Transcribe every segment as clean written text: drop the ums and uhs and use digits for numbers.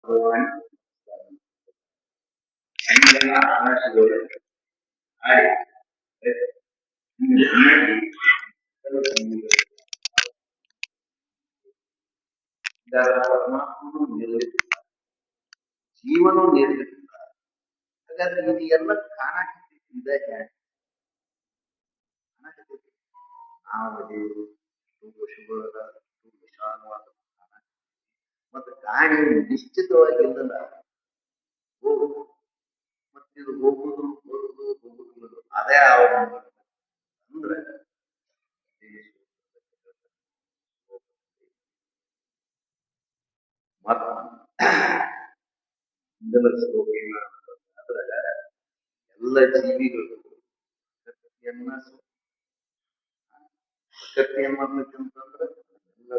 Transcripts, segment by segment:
ಭಗವಾನ್ ಸಂಜೆಯ ಆಕಾಶಗಳು ಆಡಿ ಪರಮಾತ್ಮನು ನಿರ್ವಹಿಸುತ್ತಾರೆ, ಜೀವನು ನಿರ್ವಹಿಸುತ್ತಾರೆ. ಹಾಗಾದ್ರೆ ಇದು ಎಲ್ಲ ಕಾಣಕತ್ತಿದ್ದ ಹೇಗೆ ಕಾಣಕತ್ತೈತಿ? ನಾವು ಶುಭಗಳ ವಿಶಾಲವಾದ ಸ್ಥಾನ ಮತ್ತು ಗಾಳಿ ನಿಶ್ಚಿತವಾಗಿಲ್ಲ. ಹೋಗು ಮತ್ತಿದು ಹೋಗುದು ಬರುದು ಹೋಗುದು ಅದೇ ಅಂದ್ರೆ ಮುಂದಿನ ಶ್ಲೋಕ ಏನಾದ್ರೆ ಎಲ್ಲ ಜೀವಿಗಳು ಪ್ರಕೃತಿಯನ್ನ ಮಾಡ್ಬೇಕಂತಂದ್ರೆ ಎಲ್ಲ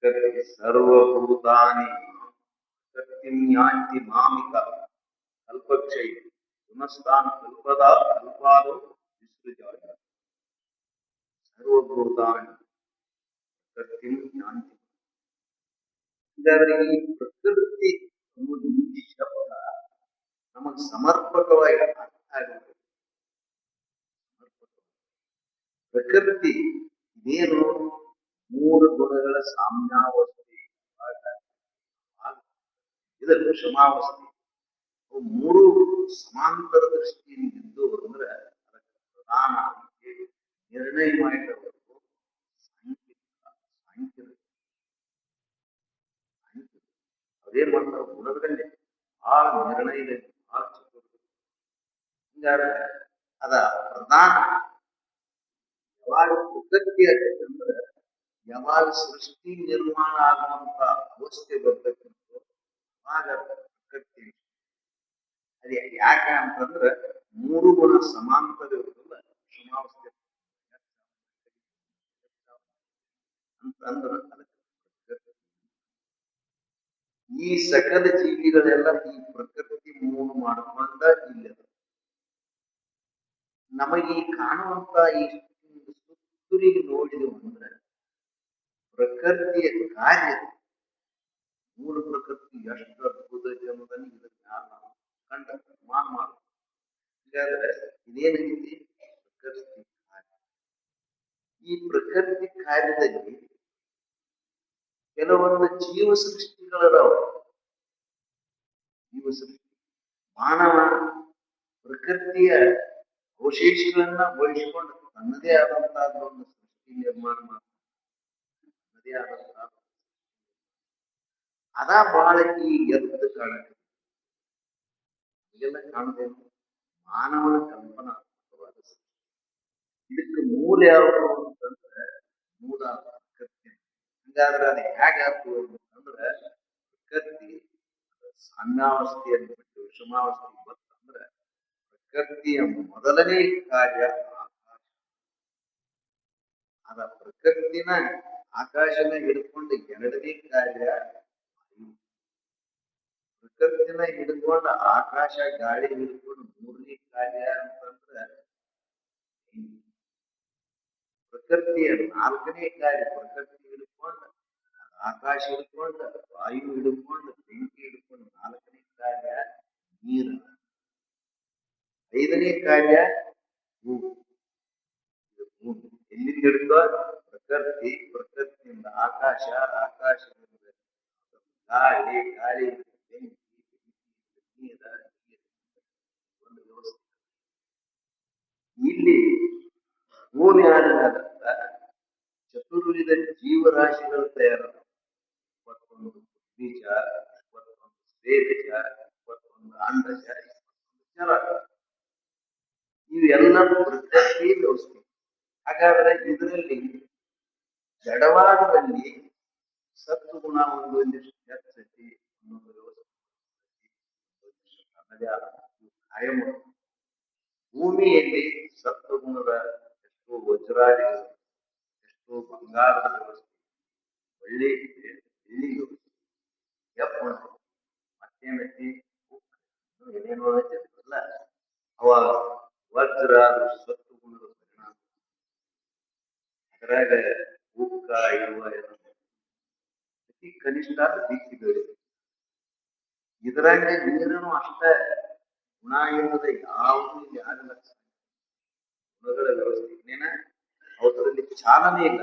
ಪ್ರಕೃತಿ ಸರ್ವಭೂತಾನಿ ಪ್ರಕೃತಿನ್ಯಾಂತಿ ಮಾಮಿಕ ಕಲ್ಪಕ್ಷೈ ಪುನಸ್ತಾನ್ ಕಲ್ಪದ ಕಲ್ಪಾದೋ ವಿಸೃಜಾಯ ಸರ್ವಭೂತಾನಿ ಪ್ರಕೃತಿ ಯಾಂತಿ. ಈ ಪ್ರಕೃತಿ ಅನ್ನೋದು ಈ ಶಬ್ದ ನಮಗ್ ಸಮರ್ಪಕವಾಗಿ ಅರ್ಥ ಆಗುತ್ತೆ. ಪ್ರಕೃತಿ ಇದೇನು? ಮೂರು ಗುಣಗಳ ಸಾಮ್ಯಾವಸ್ಥೆ, ಇದರ ಕ್ಷಮಾವಸ್ಥೆ. ಮೂರು ಸಮಾಂತರ ದೃಷ್ಟಿಯಿಂದ ಇದ್ದು ಅಂದ್ರೆ ಅದಕ್ಕೆ ಪ್ರಧಾನ ನಿರ್ಣಯ ಮಾಡಿದವರು ಸಾಂಖ್ಯರು. ಅದೇನ್ ಮಾಡ್ತಾರೆ? ಗುಣದಲ್ಲಿ ಬಹಳ ನಿರ್ಣಯದಲ್ಲಿ ಬಹಳ ಚಿಕ್ಕ ಹಿಂಗಾದ್ರೆ ಅದ ಪ್ರಧಾನ ಯಾವಾಗ ಪ್ರಕೃತಿ ಅಂದ್ರೆ ಯಾವಾಗ ಸೃಷ್ಟಿ ನಿರ್ಮಾಣ ಆಗುವಂತ ಅವಸ್ಥೆ ಬರ್ತಕ್ಕಂಥ ಆಗ ಪ್ರಕೃತಿ. ಅದೇ ಯಾಕೆ ಅಂತಂದ್ರೆ ಮೂರು ಗುಣ ಸಮಾಂತರ ಇರುತ್ತಲ್ಲ ಕ್ಷಮಾವಸ್ಥೆ ಅಂತಂದ್ರೆ ಈ ಸಕಲ ಜೀವಿಗಳೆಲ್ಲ ಈ ಪ್ರಕೃತಿ ಮೂರು ಮಾಡ್ಕೊಂಡ ಇಲ್ಲ. ನಮಗೆ ಕಾಣುವಂತ ಈ ಸುತ್ತೂರಿಗೆ ನೋಡಿದೆವು ಅಂದ್ರೆ ಪ್ರಕೃತಿಯ ಕಾರ್ಯ ಮೂಲ ಪ್ರಕೃತಿ ಎಷ್ಟು ಅದ್ಭುತ ಎಂಬುದನ್ನು ಇದನ್ನ ಕಂಡ ಮಾಡು. ಹೀಗಾದ್ರೆ ಇದೇನೈತಿ? ಪ್ರಕೃತಿ ಕಾರ್ಯ. ಈ ಪ್ರಕೃತಿ ಕಾರ್ಯದಲ್ಲಿ ಕೆಲವೊಂದು ಜೀವ ಸೃಷ್ಟಿಗಳದಾವ. ಜೀವ ಸೃಷ್ಟಿ ಮಾನವ ಪ್ರಕೃತಿಯ ಅವಶೇಷಗಳನ್ನ ಬಳಸಿಕೊಂಡು ತನ್ನದೇ ಆದಂತಹ ಒಂದು ಸೃಷ್ಟಿ ನಿರ್ಮಾಣ ಮಾಡ್ತಾರೆ. ತನ್ನದೇ ಆದಂತಹ ಅದ ಬಹಳ ಈ ಎದ್ದು ಕಾಣುತ್ತೆ. ಇದೆಲ್ಲ ಕಾಣುತ್ತೇನೆ ಮಾನವನ ಕಲ್ಪನಾತ್ಮಕವಾದ ಸೃಷ್ಟಿ. ಇದಕ್ಕೆ ಮೂಲ ಯಾವುದು ಅಂತಂದ್ರೆ ಮೂಲ ಪ್ರಕೃತಿ. ಹಂಗಾದ್ರೆ ಅದು ಹೇಗಾಗ್ತದೆ ಅಂತಂದ್ರೆ ಪ್ರಕೃತಿ ಸಾಮ್ಯಾವಸ್ಥೆಯನ್ನು ಬಿಟ್ಟು ವಿಷಮಾವಸ್ಥೆ ಬಂತಂದ್ರೆ ಪ್ರಕೃತಿಯ ಮೊದಲನೇ ಕಾರ್ಯ ಆಕಾಶ. ಅದ ಪ್ರಕೃತಿನ ಆಕಾಶನ ಹಿಡ್ಕೊಂಡು ಎರಡನೇ ಕಾರ್ಯ ಪ್ರಕೃತಿನ ಹಿಡ್ಕೊಂಡು ಆಕಾಶ ಗಾಳಿ ಹಿಡ್ಕೊಂಡು ಮೂರನೇ ಕಾರ್ಯ ಅಂತಂದ್ರೆ ಪ್ರಕೃತಿಯ ನಾಲ್ಕನೇ ಕಾರ್ಯ ಪ್ರಕೃತಿ ಹಿಡ್ಕೊಂಡು ಆಕಾಶ ಹಿಡ್ಕೊಂಡು ವಾಯು ಹಿಡ್ಕೊಂಡು ಬೆಂಕಿ ಹಿಡ್ಕೊಂಡು ನಾಲ್ಕನೇ ಕಾರ್ಯ ನೀರು. ಐದನೇ ಕಾರ್ಯ ಭೂಮಿ. ಎಲ್ಲಿಂದ ಹಿಡಿದು ಪ್ರಕೃತಿ, ಪ್ರಕೃತಿಯಿಂದ ಆಕಾಶ, ಆಕಾಶದಿಂದ ಗಾಳಿ, ಗಾಳಿಯಿಂದ ಬೆಂಕಿ, ನೀರ, ಒಂದು ವ್ಯವಸ್ಥೆ. ಇಲ್ಲಿ ಭೂಮಿ ಆಧಾರದ ಚತುರ್ವಿಧ ಜೀವರಾಶಿಗಳು ತಯಾರಾದ 21 ಬೀಜ, 21 ಸ್ವೇದಜ, 21 ಅಂಡಜ, 21 ಜಲಜ. ಇವೆಲ್ಲ ಪ್ರಕೃತಿ ವ್ಯವಸ್ಥೆ. ಹಾಗಾದ್ರೆ ಇದರಲ್ಲಿ ಜಡವಾದದಲ್ಲಿ ಸತ್ತು ಗುಣ ಒಂದೊಂದಿಷ್ಟು ಹೆಚ್ಚತಿ ಅನ್ನೊಂದು ವ್ಯವಸ್ಥೆ ತನ್ನದೇ ಆದ ಕಾಯಂ. ಭೂಮಿಯಲ್ಲಿ ಸತ್ತು ಗುಣದ ಎಷ್ಟೋ ವಜ್ರಾದಿಗಳು, ಎಷ್ಟೋ ಬಂಗಾರದ ವ್ಯವಸ್ಥೆ, ಒಳ್ಳೆ ಬೆಳ್ಳಿ ವ್ಯವಸ್ಥೆ, ಎಪ್ಪ ಮತ್ತೇನೈತಿ ಏನೇನೋ ಅಲ್ಲ ಅವಾಗ ವಜ್ರ ಸತ್ತು ಗುಣದ ಪರಿಣಾಮ. ಅದರಾಗ ಉಕ್ಕ ಇರುವ ಅತಿ ಕನಿಷ್ಠ ಬೆಂಕಿ ಬೆಳೆಯುತ್ತೆ. ಇದರಾಗ ನೀರನ್ನು ಅಷ್ಟ ಗುಣ ಇಲ್ಲದ ಯಾವುದು ಇಲ್ಲಿ ಆಗಲ್ಲ. ಗುಣಗಳ ವ್ಯವಸ್ಥೆ ಇನ್ನೇನ ಅವರಲ್ಲಿ ಚಾಲನೆ ಇಲ್ಲ.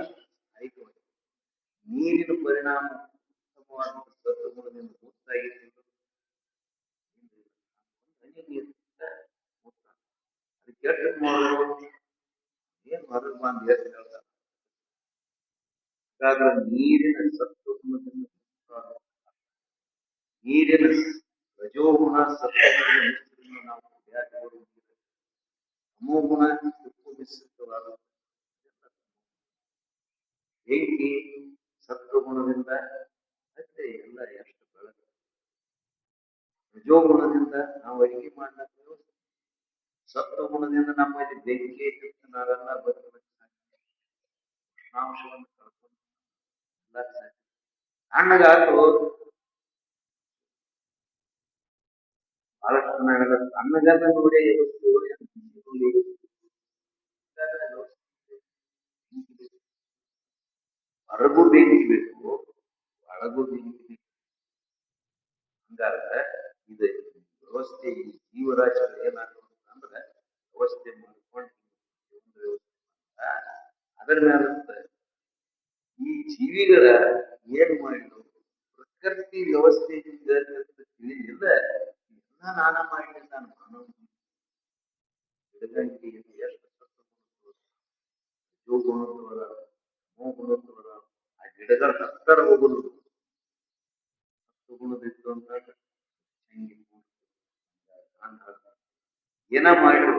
ಆಯ್ತು, ನೀರಿನ ಪರಿಣಾಮ ಉತ್ತಮವಾದ ಸತ್ವಗುಣದಿಂದ ಮುಕ್ತಾಗಿತ್ತು. ಅದು ಕೆಟ್ಟ ಮಾಡೋದು ಏನ್ ಹೊರಗೆ ಬಂದು ಹೇಳ್ತಾರೆ. ಹಾಗಾದ್ರೆ ನೀರಿನ ಸತ್ವಗುಣದಿಂದ ನೀರಿನ ರಜೋಗುಣ ಸತ್ವಗುಣ ನಾವು ತಮೋಗುಣ ಉಪ್ಪು ಮಿಶ್ರಿತವಾದ ಬೆಂಕಿ ಸತ್ವಗುಣದಿಂದ ಮತ್ತೆ ಎಲ್ಲ ಎಷ್ಟು ಬೆಳಕು. ರಜೋಗುಣದಿಂದ ನಾವು ಅಡಿಗೆ ಮಾಡಲು, ಸತ್ವಗುಣದಿಂದ ನಮ್ಮಲ್ಲಿ ಬೆಂಕಿ ನಾವೆಲ್ಲ ಉಷ್ಣಾಂಶವನ್ನು ಕಳ್ಕೊಂಡು ಎಲ್ಲ ತಣ್ಣಗಾದ್ರು ಬಹಳಷ್ಟು ನನಗೆ ತಣ್ಣಗನ್ನ ನೋಡಿ ಹೊರಗೂ ಬೆಂಕಿ ಬೇಕು, ಒಳಗೂ ಬೆಂಕಿ ಬೇಕು. ಹಂಗಾದ್ರೆ ಇದು ವ್ಯವಸ್ಥೆ ಈ ಜೀವರಾಶಿ ಏನಾಗ್ತದೆ ಅಂದ್ರೆ ವ್ಯವಸ್ಥೆ ಮಾಡ್ಕೊಂಡು ಅದರ ಮೇಲೆ ಈ ಜೀವಿಗಳ ಏನ್ ಮಾಡಿದ್ರು ಪ್ರಕೃತಿ ವ್ಯವಸ್ಥೆಯಿಂದ ತಿಳಿದಿಲ್ಲ. ಎಲ್ಲ ನಾನಾ ಮಾಡಿದ್ದಾನ ಮಾನವ. ಗಿಡಗಂಟಿಯಲ್ಲಿ ಎಷ್ಟು ಯೋಗುಣದವರ ಮೋಗುಣದವರ ಆ ಗಿಡಗಳ ಹತ್ತರ ಹೋಗುದು ಸತ್ವಗುಣದಿತ್ತು ಅಂತ ಏನ ಮಾಡಿದ್ರು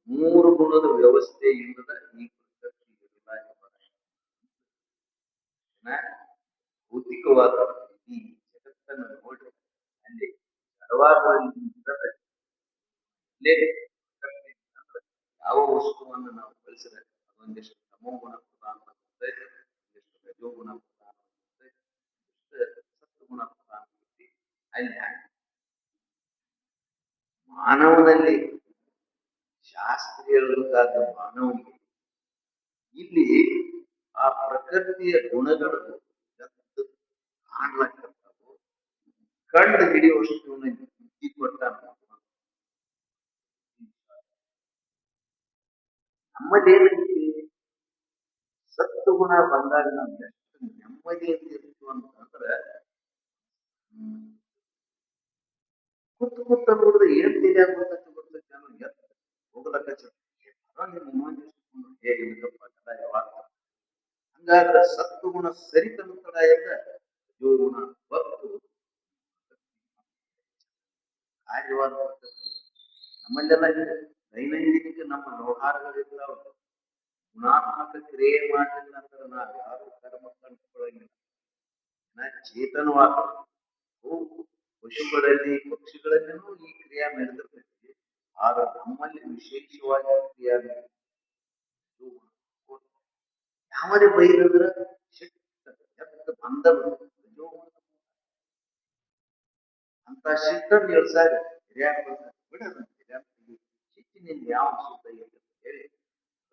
3 ಗುಣದ ವ್ಯವಸ್ಥೆ ಇಲ್ಲದ ಈ ಪ್ರಕೃತಿ ಭೌತಿಕವಾದ ಈ ಜಗತ್ತನ್ನು ನೋಡಿ ಅಲ್ಲಿ ಯಾವ ವಸ್ತುವನ್ನು ನಾವು ಬಳಸಿದ್ರೆ ಅದೊಂದಿಷ್ಟು ತಮೋಗುಣ ಪ್ರಧಾನ, ಒಂದಿಷ್ಟು ರಜೋಗುಣ ಪ್ರಧಾನ, ಸತ್ವಗುಣ ಪ್ರಧಾನ. ಅಲ್ಲಿ ಮಾನವನಲ್ಲಿ ಶಾಸ್ತ್ರೀಯವಾದ ಮಾನವನಿಗೆ ಇಲ್ಲಿ ಆ ಪ್ರಕೃತಿಯ ಗುಣಗಳು ಕಾಣ್ಲಕ್ಕಂತಾವು. ಕಂಡು ಹಿಡಿಯುವಷ್ಟು ಬುದ್ಧಿ ಕೊಟ್ಟ ನಮ್ಮದೇನೈತಿ ಸತ್ವಗುಣ ಬಂದಾಗ ನಾವು ಎಷ್ಟು ನೆಮ್ಮದಿಯಿಂದ ಇರ್ತೀವಿ ಅಂತಂದ್ರೆ ಕೂತ ನೋಡಿದ್ರೆ ಏನ್ ತಿಳಿಯಾಗ ಗೊತ್ತೈತಿ ಅನ್ನೋ ಹೋಗ್ಲಕ್ಕ ಹಂಗಾದ್ರೆ ಸತ್ವಗುಣ ಸರಿತನ ಎಲ್ಲ ಯೋಗುಣ ಭಕ್ತು ಕಾರ್ಯವಾದ ನಮ್ಮಲ್ಲೆಲ್ಲ ದೈನಂದಿನ ನಮ್ಮ ವ್ಯವಹಾರಗಳಿರ್ತಾವ. ಗುಣಾತ್ಮಕ ಕ್ರಿಯೆ ಮಾಡಿದ ನಂತರ ನಾವು ಯಾರು ಕರ್ಮ ಕಂಡುಕೊಳ್ಳಂಗಿಲ್ಲ. ಚೇತನವಾದ ಪಶುಗಳಲ್ಲಿ ಪಕ್ಷಿಗಳಲ್ಲಿನೂ ಈ ಕ್ರಿಯೆ ನಡೆದಿರ್ತೈತಿ. ಆದ್ರೆ ನಮ್ಮಲ್ಲಿ ವಿಶೇಷವಾಗಿ ಕ್ರಿಯೆ ಯಾವರೇ ಬೈದ್ರೆ ಬಂದ ಅಂತ ಶಿಸ್ತನ್ನು ಇಳಿಸಾಗ ಶಿಸ್ತಿನಿಂದ ಯಾವ ಸುತ್ತ ಹೇಳಿ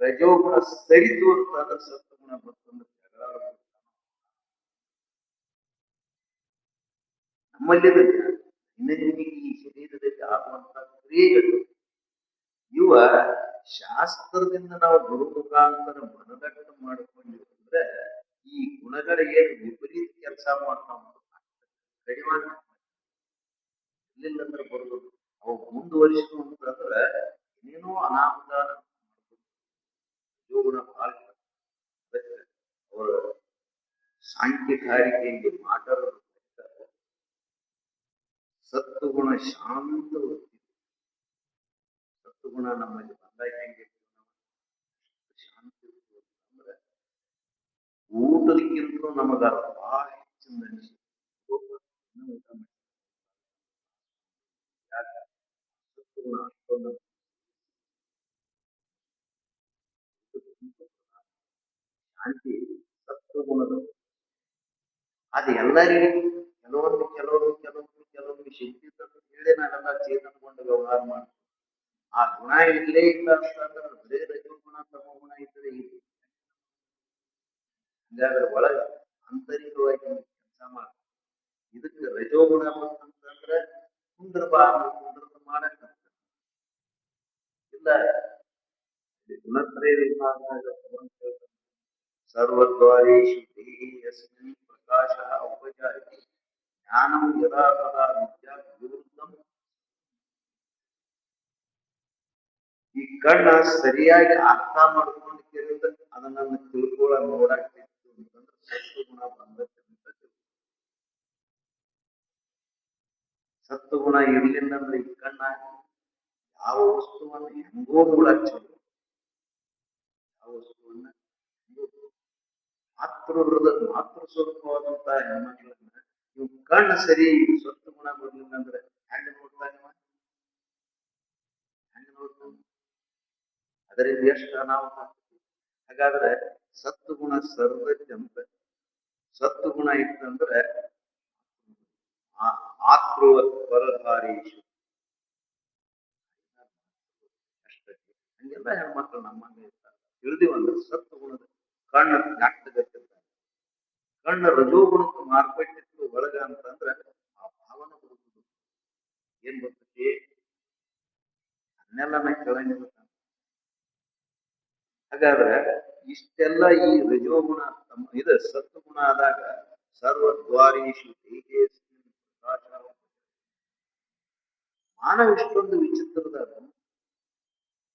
ರಜೋಗುಣ ಸರಿತು ಅಂತಂದ್ರೆ ಸತ್ವಗುಣ ಬರ್ತಂದ್ರೆ ನಮ್ಮಲ್ಲಿ ಈ ಶರೀರದಲ್ಲಿ ಆಗುವಂತಹ ಕ್ರಿಯೆಗಳು ಇವ ಶಾಸ್ತ್ರದಿಂದ ನಾವು ಗುರು ಮುಖಾಂತರ ಮನದಟ್ಟು ಮಾಡಿಕೊಂಡಿವಿ ಅಂದ್ರೆ ಈ ಗುಣಗಳಿಗೆ ವಿಪರೀತ ಕೆಲಸ ಮಾಡ್ತಾವ ಕಡಿಮೆ ಇಲ್ಲಿಂದ್ರೆ ಬರೋದು ಅವು ಮುಂದುವರಿಸು ಅಂತಂದ್ರೆ ಏನೇನೋ ಅನಾಹುತ ಯೋಗುಣ ಭಾಳ ಅವರ ಸಾಂಖ್ಯಕಾರಿಕೆಯಲ್ಲಿ ಮಾತಾಡೋದು ಸತ್ವಗುಣ ಶಾಂತ ಸತ್ವಗುಣ ನಮ್ಮಲ್ಲಿ ಬಂದಾಗ ಹೆಂಗೆ ಶಾಂತಿ ಅಂದ್ರೆ ಊಟದಕ್ಕಿಂತಲೂ ನಮಗ ಬಹಳ ಹೆಚ್ಚಿನ ಅನಿಸಿ ಸತ್ವಗುಣ ಅಷ್ಟೊಂದು ಶಾಂತಿ ಸತ್ವಗುಣದ ಅದು ಎಲ್ಲರಿಗೂ ಕೆಲವೊಂದು ಶಕ್ತಿ ಹೇಳಿ ನಾವೆಲ್ಲ ಚೇತನಗೊಂಡು ವ್ಯವಹಾರ ಮಾಡ್ತೀವಿ. ಆ ಗುಣ ಇಲ್ಲೇ ಇಲ್ಲ ಅಂತಂದ್ರೆ ಬರೇ ರಜೋಗುಣ ತಮೋಗುಣ ಇದ್ರೆ ಇಲ್ಲಿ ಹಂಗಾದ್ರೆ ಒಳಗ ಆಂತರಿಕವಾಗಿ ಕೆಲಸ ಮಾಡ್ತಾರೆ. ರಜೋಗುಣ ಬಂತಂದ್ರೆ ಕುಂದ್ರ ಬಾ ಕುಂದ್ರದ ಮಾಡಕ್ ಇಲ್ಲ. ಗುಣತ್ರಯ ವಿಭಾಗದಾಗ ಸರ್ವದ್ವಾರೇಷು ದೇಹಿ ಯಸ್ಮಿನ್ ಪ್ರಕಾಶಃ ಉಪಜಾಯತೆ ಜ್ಞಾನಂ ಯದಾ ತದಾ ವಿದ್ಯಾ ವಿರುದ್ಧಂ. ಈ ಕಣ್ಣ ಸರಿಯಾಗಿ ಅರ್ಥ ಮಾಡ್ಕೊಂಡು ಕೇಳಿದ ಅದನ್ನ ತಿಳ್ಕೊಳ ನೋಡಾಕ್ತಿತ್ತು ಅಂತಂದ್ರೆ ಸತ್ವಗುಣ ಬಂದಕ್ಕೆ ಅಂತ ಸತ್ವಗುಣ ಇರ್ಲಿಲ್ಲ ಅಂದ್ರೆ ಈ ಕಣ್ಣ ಯಾವ ವಸ್ತುವನ್ನ ಹೆಂಗೋ ನೋಡಕ್ ಚಲೋ, ಯಾವ ವಸ್ತುವನ್ನ ಮಾತೃ ಸ್ವರೂಪವಾದಂತಹ ಹೆಣ್ಮಕ್ಳನ್ನ ಇವ್ ಕಣ್ಣು ಸರಿ ಸತ್ವಗುಣ ಬರ್ಲಿಲ್ಲ ಅಂದ್ರೆ ಹೆಂಗ ನೋಡ್ತಾನೆ ಹೆಂಗ ನೋಡ್ತಾನೆ ಅದರಿಂದ ಎಷ್ಟು ಅನಾಹುತ. ಹಾಗಾದ್ರೆ ಸತ್ವಗುಣ ಸರ್ವಜ್ಞಂತ ಸತ್ವಗುಣ ಇತ್ತಂದ್ರೆ ಆತೃ ಪರಧಾರೀಶು ಅಷ್ಟೇ. ಹಂಗೆಲ್ಲ ಹೆಣ್ಮಕ್ಳು ನಮ್ಮಂಗೆ ಇರ್ತಾರೆ. ತಿಳಿದಿವಂದ್ರೆ ಸತ್ವಗುಣದ ಕಣ್ಣು ನಾಟಕತ್ತಿರ್ತಾರೆ. ಕಣ್ಣು ರಜೋಗುಣಕ್ಕೆ ಮಾರ್ಪಟ್ಟಿತ್ತು ಒಳಗ ಅಂತಂದ್ರೆ ಆ ಭಾವನೆ ಬರುವುದು ಏನ್ ಬರ್ತೈತಿ ಅದನ್ನೆಲ್ಲ ಕೆಳಗಿನ. ಹಾಗಾದ್ರೆ ಇಷ್ಟೆಲ್ಲ ಈ ರಜೋಗುಣ ಇದು ಸತ್ವಗುಣ ಆದಾಗ ಸರ್ವದ್ವಾರೀಶು ದೇಹೇಸ್ಮಿನ್ ಪ್ರಕಾಶ. ಮಾನವ ಇಷ್ಟೊಂದು ವಿಚಿತ್ರದಾಗ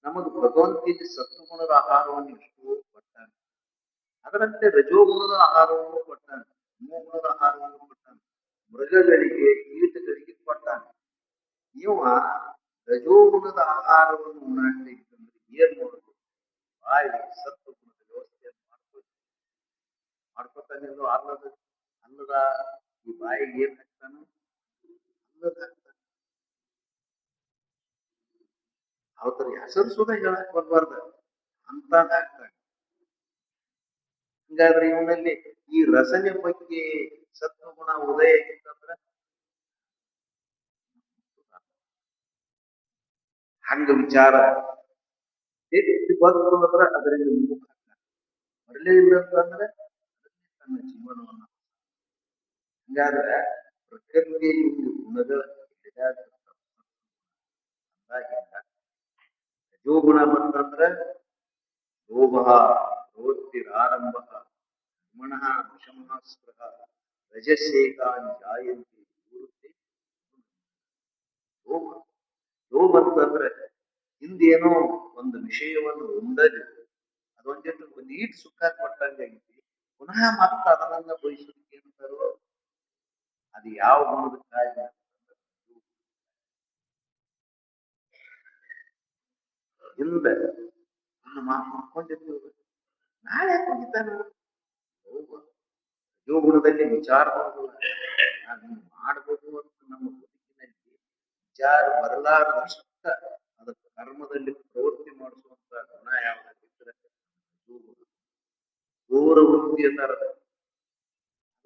ನಮಗ್ ಭಗವಂತಿಯಲ್ಲಿ ಸತ್ವಗುಣದ ಆಹಾರವನ್ನು ಎಷ್ಟು ಕೊಟ್ಟಾನೆ, ಅದರಂತೆ ರಜೋಗುಣದ ಆಹಾರವನ್ನು ಕೊಟ್ಟಾನೆ, ತಮೋಗುಣದ ಆಹಾರವನ್ನು ಕೊಟ್ಟಾನೆ, ಮೃಗಗಳಿಗೆ ಕೀಟಗಳಿಗೆ ಕೊಟ್ಟಾನೆ. ಇವ ರಜೋಗುಣದ ಆಹಾರವನ್ನು ಉಣ್ಣಾಕ್ತಿತ್ತಂದ್ರೆ ಏನ್ ಮಾಡೋದು? ಬಾಯಿ ಸತ್ವಗುಣದ ವ್ಯವಸ್ಥೆಯನ್ನು ಮಾಡ್ಕೊತಾನಿಲ್ಲೋ ಅಲ್ಲದ ಈ ಬಾಯಿಗೆ ಏನ್ ಹಾಕ್ತಾನು? ಅಲ್ಲದ ಹಾಕ್ತಾನೆ. ಅವತರ ಹೆಸರು ಸುದ ಹೇಳಕ್ ಬರ್ಬಾರ್ದ ಅಂತ ಹಾಕ್ತಾನೆ. ಹಿಂಗಾದ್ರೆ ಇವನಲ್ಲಿ ಈ ರಸನೆ ಬಗ್ಗೆ ಸತ್ವಗುಣ ಉದಯ ಆಗಿತ್ತಂದ್ರ ಹಂಗ ವಿಚಾರ ಬಂತು ಅಂದ್ರೆ ಅದರಿಂದ ಮುಖ ಬರಲೇ ಇಲ್ಲ ಅಂತಂದ್ರೆ ತನ್ನ ಜೀವನವನ್ನ. ಹಂಗಾದ್ರೆ ಪ್ರಕೃತಿಯಲ್ಲಿ ಗುಣಗಳ ರಜೋಗುಣ ಬಂತಂದ್ರೆ ಲೋಭ ಪ್ರವೃತ್ತಿರಾರಂಭ ಮನಃ ವಿಷಮಃ ಸ್ಪೃಹ ರಜಸೇಕಾನ್ ಜಾಯಂತಿ ನಿವೃತ್ತಿ. ಲೋಭ ಲೋಭ ಅಂತಂದ್ರೆ ಹಿಂದೇನೋ ಒಂದು ವಿಷಯವನ್ನು ಉಂಡಲ್ಲಿ ಅದೊಂದಿಟ್ಟು ಒಂದು ಈಟ್ ಸುಖ ಕೊಟ್ಟಂಗಾಗಿತಿ, ಪುನಃ ಮತ್ತ ಅದನ್ನ ಬಯಸೋದಕ್ಕೆ ಏನಂತಾರೋ ಅದು ಯಾವ ಗುಣದ ಕಾರಣ ಹಿಂದೆ ಇನ್ನು ಮಾಡ್ಕೊಂಡಿರ್ತೀವಿ. ನಾಳೆ ಹೋಗಿದ್ದಾನ ಯೋಗುಣದಲ್ಲಿ ವಿಚಾರ ನಾನು ಮಾಡಬೇಕು ಅಂತ ನಮ್ಮ ಬದುಕಿನಲ್ಲಿ ವಿಚಾರ ಬರಲಾರದಷ್ಟ ಅದಕ್ಕೆ ಕರ್ಮದಲ್ಲಿ ಪ್ರವೃತ್ತಿ ಮಾಡಿಸುವಂತ ಗುಣ ಯಾವ್ದಿದ್ರೆ ಘೋರ ವೃತ್ತಿ ಅಂತಾರ.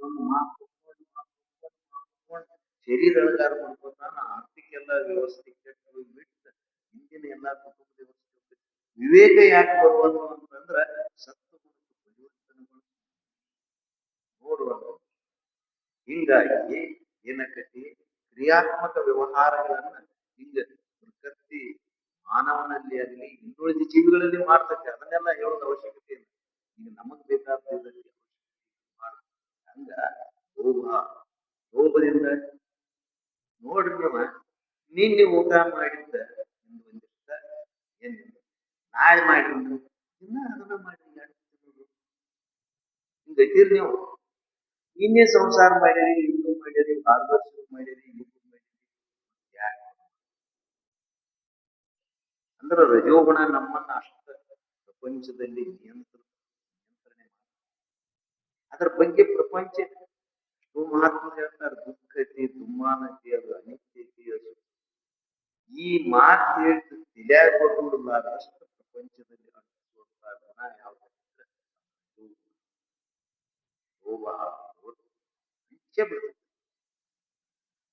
ಅದೊಂದು ಶರೀರ ಅಲಂಕಾರ ಮಾಡ್ಕೊತಾನ, ಆರ್ಥಿಕ ಎಲ್ಲ ವ್ಯವಸ್ಥೆ ಕೆಟ್ಟು ಬಿಟ್ಟು ಹಿಂದಿನ ಎಲ್ಲಾ ಕುಟುಂಬ ವ್ಯವಸ್ಥೆ ವಿವೇಕ ಯಾಕೆ ಬರುವುದು ಅಂತಂದ್ರ ಸತ್ವಗುಣಕ್ಕೆ ಪರಿವರ್ತನೆಗಳು ನೋಡುವ. ಹಿಂಗಾಗಿ ಏನಕತಿ ಕ್ರಿಯಾತ್ಮಕ ವ್ಯವಹಾರಗಳನ್ನ ಹಿಂಗ ಪ್ರಕೃತಿ ಮಾನವನಲ್ಲಿ ಆಗಲಿ ಇನ್ನುಳಿದ ಜೀವಿಗಳಲ್ಲಿ ಮಾಡ್ತೈತೆ. ಅದನ್ನೆಲ್ಲ ಹೇಳೋದು ಅವಶ್ಯಕತೆ ಇಲ್ಲ. ಈಗ ನಮಗ್ ಬೇಕಾದ ಹಂಗ ಲೋಭ ಲೋಭದಿಂದ ನೋಡ್ರಿ ನೀವು ನಿನ್ನೆ ಊಟ ಮಾಡಿದ್ದ ಒಂದಿಷ್ಟ ಏನ್ ನಾಳೆ ಮಾಡಿದ್ರು ಇನ್ನ ಅದನ್ನ ಮಾಡಿ ಹಿಂಗೈತೀರಿ ನೀವು. ನಿನ್ನೆ ಸಂಸಾರ ಮಾಡಿರಿ, ಇನ್ನು ಮಾಡಿರಿ, ಬಾರ್ಬರ್ಸ್ ಮಾಡಿರಿ, ಯೂಟ್ಯೂಬ್ ಮಾಡಿರಿ. ಅಂದ್ರೆ ರಜೋಗುಣ ನಮ್ಮನ್ನ ಅಷ್ಟ ಪ್ರಪಂಚದಲ್ಲಿ ನಿಯಂತ್ರಣೆ ಅದ್ರ ಬಗ್ಗೆ ಪ್ರಪಂಚ ಮಹಾತ್ಮ ಹೇಳ್ತಾರೆ ದುಃಖ ಐತಿ, ದುಮ್ಮಾನ ಐತಿ, ಅದು ಅನಿತ್ಯ ಐತಿ, ಅದು ಈ ಮಾತು ಹೇಳ್ತು ತಿಳಿಯಾಗ ಬರುವುದಿಲ್ಲ. ಅಷ್ಟು ಪ್ರಪಂಚದಲ್ಲಿ ಅನಿಸುವಂತಹ ಗುಣ ಯಾವ್ದಂದ್ರೆ ಲೋಭ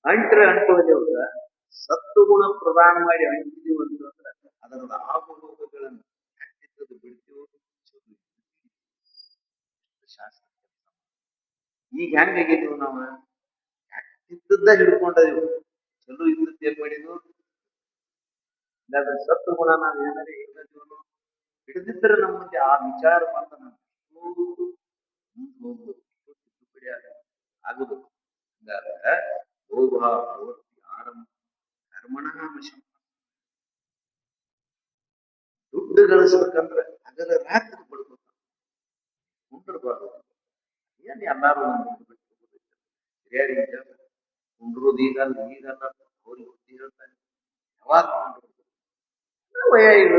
ಅಂಟ್ರೆ ಅಂಟುವುದಿಲ್ಲ. ಸತ್ವಗುಣ ಪ್ರದಾನ ಮಾಡಿ ಅಂಟಿದೀವಿ ಅಂತಂದ್ರೆ ಅದರ ಆಗುಗಳನ್ನು ಹಟ್ಟಿದ್ದದು ಬಿಡ್ತೀವಿ. ಶಾಸ್ತ್ರ ಈಗ ಹೆಂಗಾಗಿದ್ದೀವಿ ನಾವು ಇದ್ದದ್ದ ಹಿಡ್ಕೊಂಡವು ಚಲೋ ಇದ್ದದ್ದು ಏನ್ ಮಾಡಿದ್ವು ಇಲ್ಲಾಂದ್ರೆ ಸತ್ತು ಗುಣ ನಾವು ಏನಾರ ಇಲ್ಲದಿವನು ಹಿಡಿದಿದ್ರೆ ನಮ್ಮ ಮುಂದೆ ಆ ವಿಚಾರ ಬಂದ ತಿದ್ದುಪಡಿ ಆಗುದು ಹಂಗಾದ್ರೆ ಲೋಭ ಪ್ರವೃತ್ತಿ ಆರಂಭ ಕರ್ಮಣ ವಶ ದುಡ್ಡು ಗಳಿಸ್ಬೇಕಂದ್ರೆ ಹಗಲ ರಾತ್ರಿ ಬಡ್ಬೇಕು ಕುಂಡ್ರಬಾರ್ದು ಏನ್ ಎಲ್ಲಾರು ಹಿರಿಯರಿಗೆ ಹೇಳ್ತಾರೆ ಕುಂಡ್ರೋದು ಈಗಲ್ಲ ಈಗಲ್ಲ ಅವ್ರಿಗೆ ಬುದ್ಧಿ ಹೇಳ್ತಾರೆ ಯಾವಾಗ ವೈಯಾಯಿಗಳು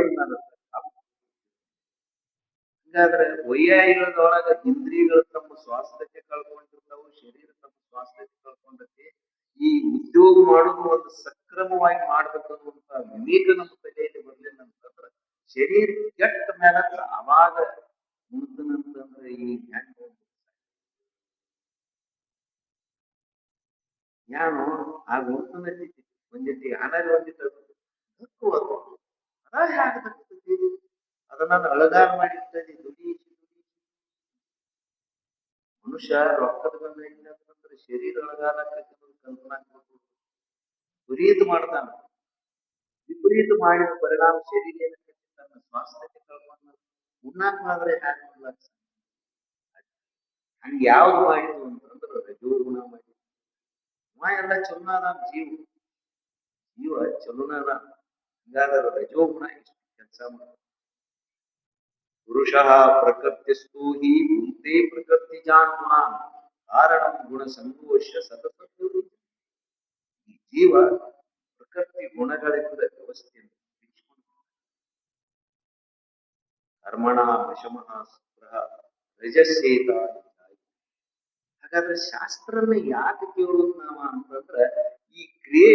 ಹಂಗಾದ್ರೆ ವೈಯಾಯಿಗಳೊಳಗ ಇಂದ್ರಿಯಗಳು ತಮ್ಮ ಸ್ವಾಸ್ಥ್ಯಕ್ಕೆ ಕಳ್ಕೊಂಡಿರ್ತಾವು ಶರೀರ ತಮ್ಮ ಸ್ವಾಸ್ಥ್ಯಕ್ಕೆ ಕಳ್ಕೊಂಡೈತಿ ಈ ಉದ್ಯೋಗ ಮಾಡೋದು ಒಂದು ಸಕ್ರಮವಾಗಿ ಮಾಡ್ಬೇಕು ಅನ್ನುವಂತ ವಿವೇಕ ನಮ್ಮ ತಲೆಯಲ್ಲಿ ಬರ್ಲಿಲ್ಲ ಅಂತಂದ್ರೆ ಶರೀರ ಕೆಟ್ಟ ಮೇಲೆ ಅವಾಗ ಮುಂದನಂತಂದ್ರೆ ಈ ಹೆಂಗ ನಾನು ಆ ಗುರುತನಲ್ಲಿ ಒಂದಿಟ್ಟು ಅನಾಗಿ ಒಂದಿಟ್ಟು ಅದ ಹೇಗಾಗ್ತದೆ ಅದನ್ನ ನಾನು ಅಳಗಾರ ಮಾಡಿರ್ತದೆ ದುಡಿ ಮನುಷ್ಯ ರೊಕ್ಕದ ಬಂದ ಅಂತಂದ್ರೆ ಶರೀರ ಅಳಗಾರ ಕಲ್ಪನಾ ವಿಪರೀತ ಮಾಡ್ತಾನ ವಿಪರೀತ ಮಾಡಿದ ಪರಿಣಾಮ ಶರೀರ ಏನಕ್ಕೆ ತನ್ನ ಸ್ವಾಸ್ಥ್ಯಕ್ಕೆ ಕಳ್ಕೊಂಡು ಉಣ್ಣಾಕಾದ್ರೆ ಹ್ಯಾಂಗ ಹಂಗ ಯಾವ್ದು ಮಾಡಿದ್ವು ಅಂತಂದ್ರೆ ರಜೋಗುಣ ಮಾಡಿ ಎಲ್ಲ ಚಲೋನಾದ ಜೀವ ಚಲೋನಾದ ಹಂಗಾದ್ರೆ ರಜೋಗುಣ ಎಷ್ಟು ಕೆಲಸ ಮಾಡ ಪುರುಷಃ ಪ್ರಕೃತಿಸ್ತು ಹಿ ಭೂತೆ ಪ್ರಕೃತಿ ಜಾನ್ಮ ಕಾರಣಂ ಗುಣ ಸಂಘೋಷ ಸತತ ಈ ಜೀವ ಪ್ರಕೃತಿ ಗುಣಗಳಿಂದ ವ್ಯವಸ್ಥೆಯನ್ನು ಕರ್ಮಣ ವಶಮಃ ಸ್ಪೃಹ ರಜಸ್ಸೇತ ಹಾಗಾದ್ರೆ ಶಾಸ್ತ್ರನ ಯಾಕೆ ಕೇಳೋದು ನಾವು ಅಂತಂದ್ರೆ ಈ ಕ್ರಿಯೆ